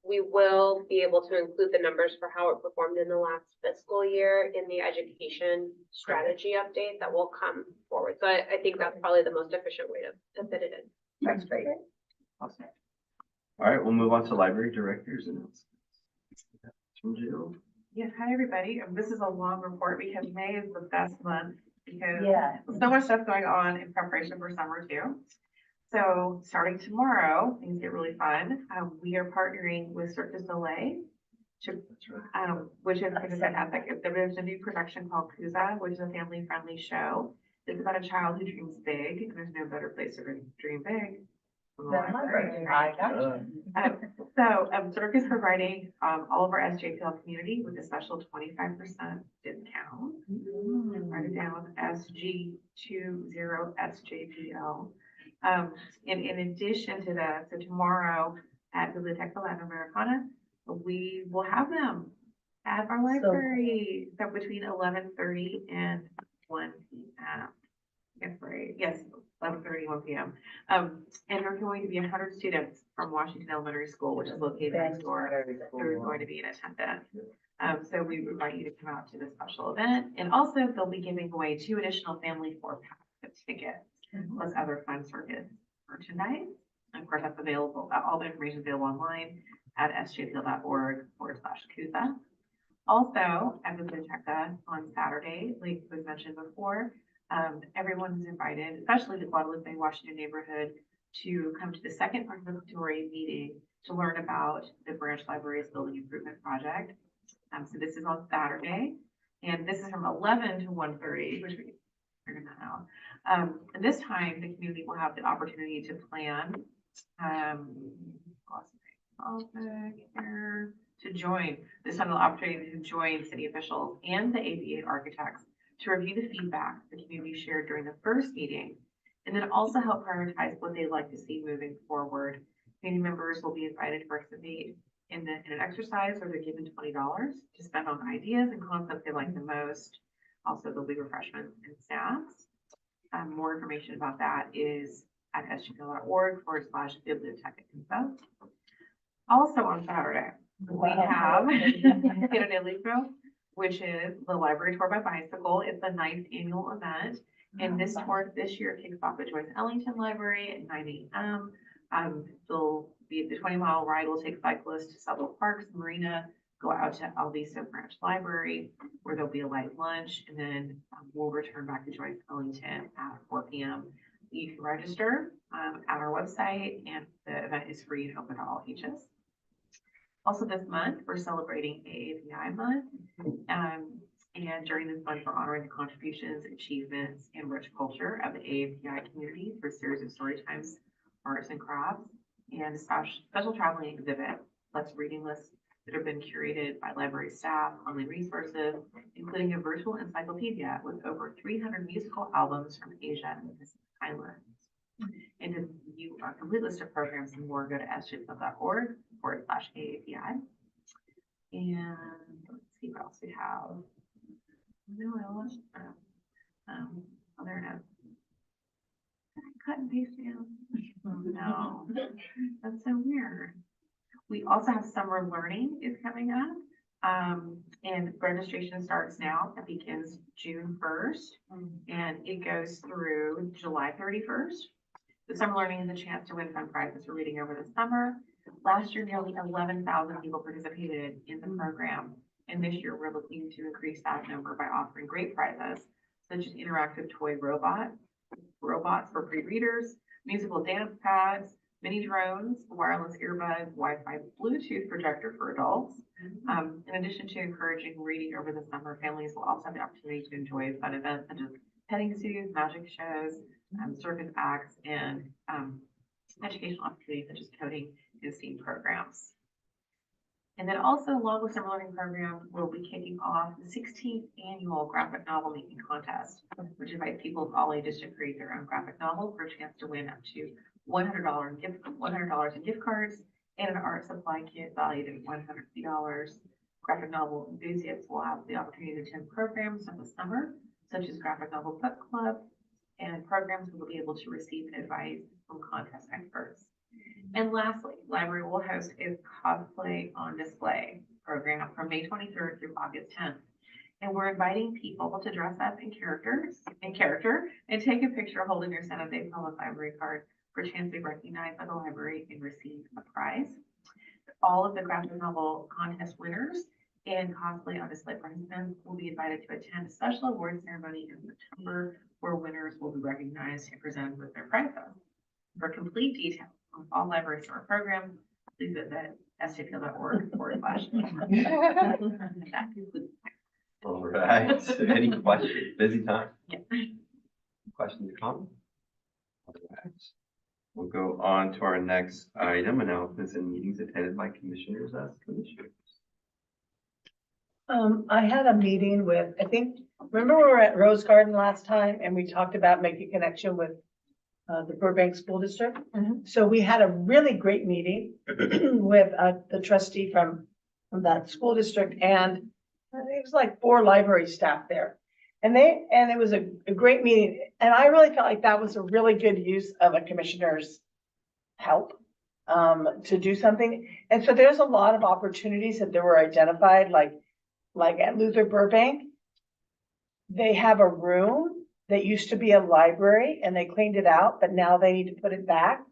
we will be able to include the numbers for how it performed in the last fiscal year in the education strategy update that will come forward. So I think that's probably the most efficient way to fit it in. That's great. Awesome. All right, we'll move on to library directors announcements. From Jill. Yes, hi, everybody. This is a long report because May is the best month because Yeah. so much stuff going on in preparation for summer too. So starting tomorrow, things get really fun. We are partnering with Cirque du Soleil to, which is fantastic. There's a new production called Kuza, which is a family-friendly show. It's about a child who dreams big, and there's no better place to dream big. than the library. Cirque is providing, all of our SJPL community with a special 25% discount. Write it down, SG20SJPL. In addition to that, so tomorrow at Biblioteca Latinoamericana, we will have them at our library. So between 11:30 and 1 p.m. Yes, right. Yes, 11:30, 1 p.m. And there are going to be 100 students from Washington Elementary School, which is located next door. They're going to be in attendance. So we invite you to come out to this special event. And also they'll be giving away 2 additional family 4-pack tickets, plus other fun circus merchandise. And of course, that's available, all the information is available online at sjpl.org/Kuza. Also, at Biblioteca on Saturday, like was mentioned before, everyone is invited, especially the Guadalupe, Washington neighborhood, to come to the second participatory meeting to learn about the Branch Library's Building Improvement Project. So this is on Saturday, and this is from 11 to 1:30, which we figured that out. And this time, the community will have the opportunity to plan, to join, this time the opportunity to join city officials and the AV8 architects to review the feedback the community shared during the first meeting, and then also help prioritize what they'd like to see moving forward. Community members will be invited to participate in an exercise where they're given $20 to spend on ideas and concepts they like the most. Also, there'll be refreshments and snacks. More information about that is at sjpl.org/biblioteca-info. Also on Saturday, we have Tiro de Libro, which is the library tour by bicycle. It's the 9th annual event. And this tour this year kicks off at Joyce Ellington Library at 9 a.m. There'll be the 20-mile ride will take cyclists to several parks, marina, go out to Alviso Branch Library, where there'll be a light lunch, and then we'll return back to Joyce Ellington at 4 p.m. You can register at our website, and the event is free and open to all ages. Also this month, we're celebrating AAPI month. And during this month, we're honoring the contributions, achievements, and rich culture of the AAPI community through a series of story times, arts and crafts, and a special traveling exhibit, plus reading lists that have been curated by library staff, online resources, including a virtual encyclopedia with over 300 musical albums from Asia and the Pacific Islands. And to view our complete list of programs and more, go to sjpl.org/AAPI. And let's see what else we have. No, I lost oh, there it is. Cut and paste down. No, that's so weird. We also have summer learning is coming up. And registration starts now. It begins June 1st and it goes through July 31st. The summer learning is a chance to win fun prizes for reading over the summer. Last year, nearly 11,000 people participated in the program. And this year, we're looking to increase that number by offering great prizes, such as interactive toy robots for pre-readers, musical dance pads, mini drones, wireless earbuds, Wi-Fi, Bluetooth projector for adults. In addition to encouraging reading over the summer, families will also have the opportunity to enjoy fun events such as petting zoos, magic shows, circus acts, and educational opportunities such as coding and STEAM programs. And then also, along with summer learning program, we'll be kicking off the 16th annual graphic novel making contest, which invites people of all ages to create their own graphic novel for a chance to win up to $100 in gift cards and an art supply kit valued at $150. Graphic novel enthusiasts will have the opportunity to attend programs of the summer, such as Graphic Novel Book Club, and programs will be able to receive advice from contest experts. And lastly, library will host a cosplay on display program from May 23rd through August 10th. And we're inviting people to dress up in character and take a picture holding their San Jose Public Library card for a chance to be recognized by the library and receive a prize. All of the graphic novel contest winners and cosplay on display participants will be invited to attend a special award ceremony in September where winners will be recognized and presented with their prizes. For complete details on all library summer programs, please visit sjpl.org/. That concludes. All right, any questions? Busy time? Yeah. Questions or comments? All right. We'll go on to our next item, announcements and meetings attended by commissioners as commissioners. I had a meeting with, I think, remember we were at Rose Garden last time and we talked about making connection with the Burbank School District. So we had a really great meeting with the trustee from that school district, and it was like 4 library staff there. And it was a great meeting, and I really felt like that was a really good use of a commissioner's help to do something. And so there's a lot of opportunities that there were identified, like at Luther Burbank, they have a room that used to be a library and they cleaned it out, but now they need to put it back.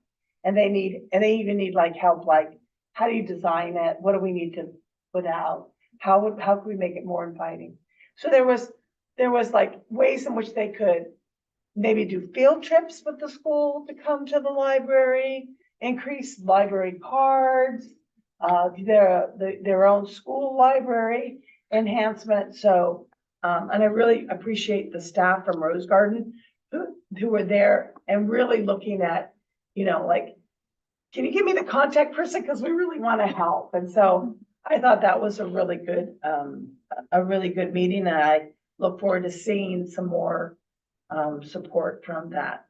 And they even need like help, like how do you design it? What do we need to put out? How can we make it more inviting? So there was like ways in which they could maybe do field trips with the school to come to the library, increase library cards, their own school library enhancement. So, and I really appreciate the staff from Rose Garden who were there and really looking at, like, can you give me the contact person? Because we really want to help. And so I thought that was a really good meeting. And I look forward to seeing some more support from that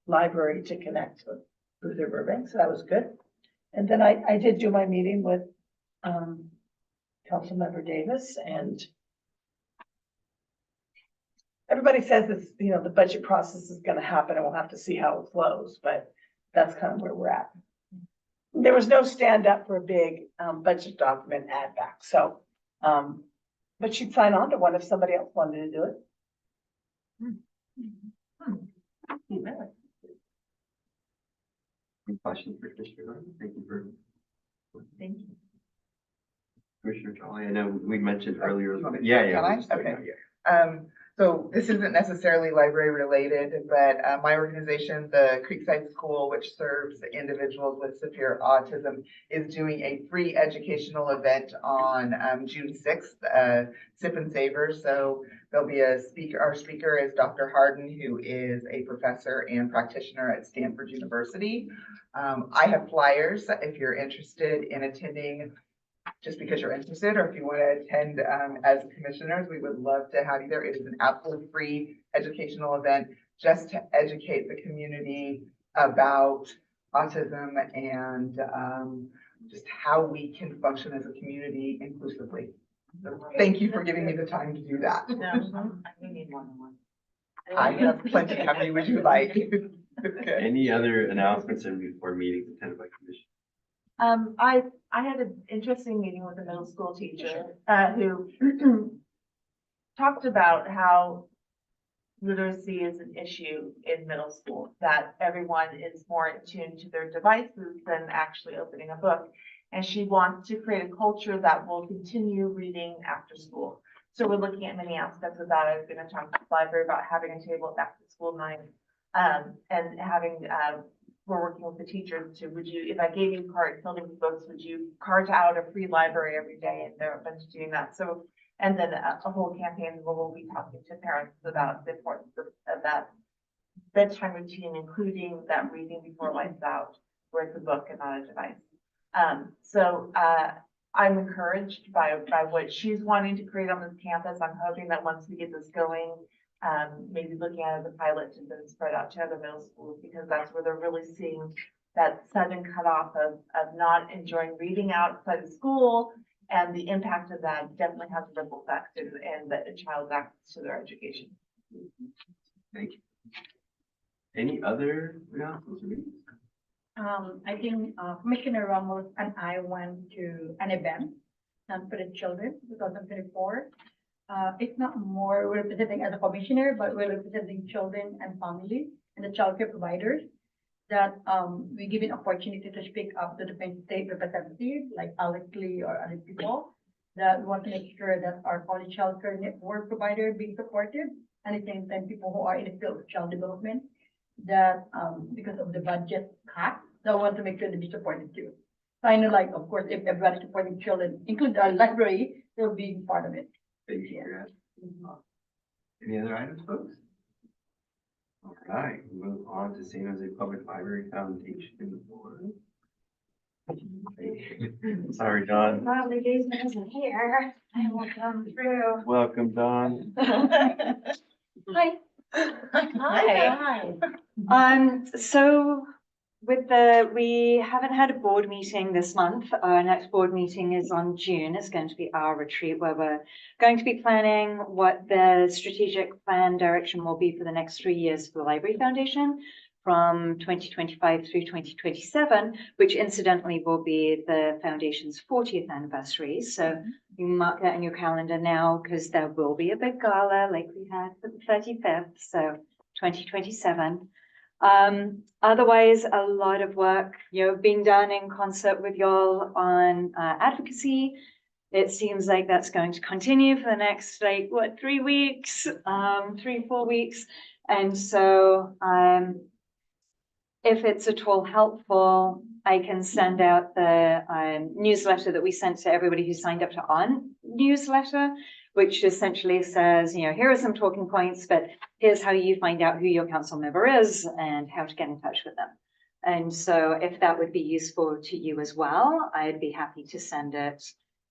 library to connect with Luther Burbank. So that was good. And then I did do my meeting with Councilmember Davis, and everybody says it's, the budget process is going to happen and we'll have to see how it flows, but that's kind of where we're at. There was no stand up for a big budget document add back. So, but she'd sign on to one if somebody else wanted to do it. Any questions for Commissioner Gordon? Thank you. Commissioner Jolly, I know we mentioned earlier. Yeah. Can I? we'll just go Okay. now, yeah. So this isn't necessarily library related, but my organization, the Creekside School, which serves individuals with severe autism, is doing a free educational event on June 6th, Sip and Savor. So there'll be a speaker. Our speaker is Dr. Harden, who is a professor and practitioner at Stanford University. I have flyers if you're interested in attending. Just because you're interested, or if you want to attend as commissioners, we would love to have you there. It is an absolutely free educational event just to educate the community about autism and just how we can function as a community inclusively. So thank you for giving me the time to do that. We need one-on-one. I have plenty. How many would you like? Okay. Any other announcements or meetings attended by commission? I had an interesting meeting with a middle school teacher, who talked about how literacy is an issue in middle school, that everyone is more attuned to their devices than actually opening a book. And she wants to create a culture that will continue reading after school. So we're looking at many aspects of that. I was going to talk to the library about having a table at back to school night, and having, we're working with the teachers to, if I gave you cards filled with books, would you cart out a free library every day? And they're open to doing that. So, and then a whole campaign where we'll be talking to parents about the importance of that bedtime routine, including that reading before lights out, where it's a book and not a device. So I'm encouraged by what she's wanting to create on this campus. I'm hoping that once we get this going, maybe looking at it as a pilot to then spread out to other middle schools, because that's where they're really seeing that sudden cutoff of not enjoying reading outside of school, and the impact of that definitely has a ripple effect and the child's access to their education. Thank you. Any other announcements or meetings? I think Commissioner Ramos and I went to an event for the children, 2024. It's not more we're representing as a commissioner, but we're representing children and families and the childcare providers that we give an opportunity to speak up to the state representatives like Alex Lee or other people that we want to make sure that our quality childcare network provider being supported, and at the same time, people who are in the field of child development, that, because of the budget cut, they want to make sure they be supported too. Kind of like, of course, if everybody's supporting children, include our library, they'll be part of it. Thank you, Grant. Any other items, folks? All right, move on to San Jose Public Library Foundation Board. Sorry, Don. Well, the days isn't here. I will come through. Welcome, Don. Hi. Hi. So we haven't had a board meeting this month. Our next board meeting is on June. It's going to be our retreat where we're going to be planning what the strategic plan direction will be for the next 3 years for the Library Foundation from 2025 through 2027, which incidentally will be the foundation's 40th anniversary. So you mark that in your calendar now because there will be a big gala like we had for the 35th. So 2027. Otherwise, a lot of work, being done in concert with y'all on advocacy. It seems like that's going to continue for the next 3 weeks, 3-4 weeks. And so, if it's at all helpful, I can send out the newsletter that we sent to everybody who signed up to our newsletter, which essentially says, here are some talking points, but here's how you find out who your council member is and how to get in touch with them. And so if that would be useful to you as well, I'd be happy to send it,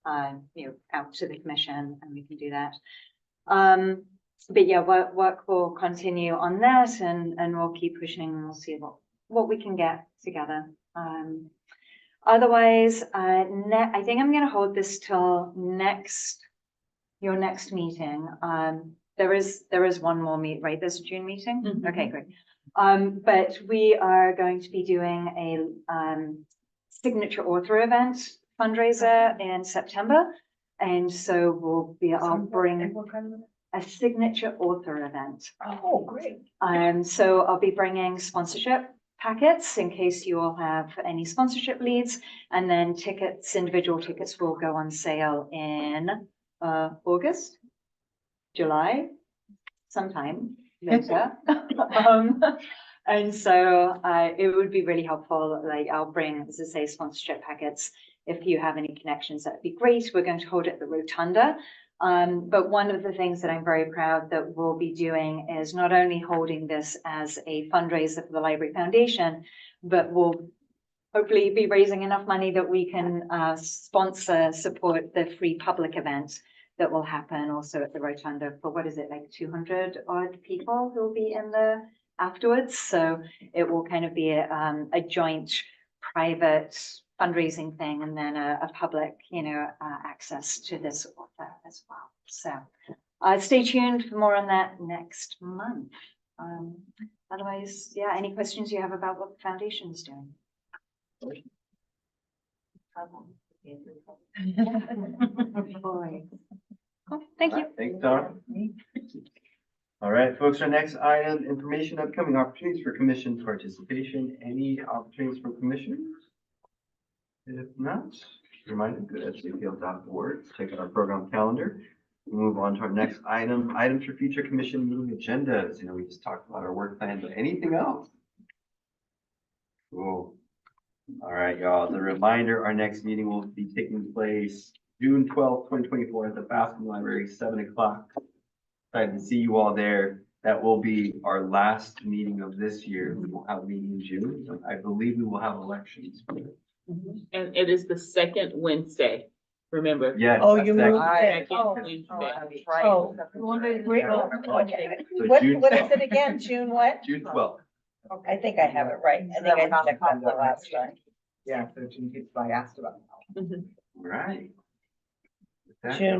out to the commission, and we can do that. But yeah, work will continue on that, and we'll keep pushing, and we'll see what we can get together. Otherwise, I think I'm going to hold this till your next meeting. There is one more right? There's a June meeting? Mhm. Okay, great. But we are going to be doing a signature author event fundraiser in September. And so I'll bring a signature author event. Oh, great. So I'll be bringing sponsorship packets in case you all have any sponsorship leads, and then individual tickets will go on sale in August, July, sometime later. And so it would be really helpful. Like I'll bring, as I say, sponsorship packets. If you have any connections, that'd be great. We're going to hold it at the Rotunda. But one of the things that I'm very proud that we'll be doing is not only holding this as a fundraiser for the Library Foundation, but we'll hopefully be raising enough money that we can support the free public event that will happen also at the Rotunda for, 200 odd people who will be in there afterwards. So it will kind of be a joint private fundraising thing, and then a public, access to this author as well. So stay tuned for more on that next month. Otherwise, yeah, any questions you have about what the foundation is doing? Boy. Cool. Thank you. Thanks, Don. All right, folks, our next item, information, upcoming opportunities for commission participation. Any opportunities for commissioners? If not, reminder, go to sjpl.org, check out our program calendar. We'll move on to our next item, items for future commission meeting agendas. We just talked about our work plan, but anything else? Cool. All right, y'all, as a reminder, our next meeting will be taking place June 12th, 2024 at the Bascom Library, 7 o'clock. Excited to see you all there. That will be our last meeting of this year. We will have a meeting in June. I believe we will have elections. And it is the second Wednesday, remember? Yes. Oh, you moved Second it. Oh, Wednesday. oh. What is it again? June what? June 12th. I think I have it right. I think I checked that the last time. Yeah, so June, I asked about. All right. With that, June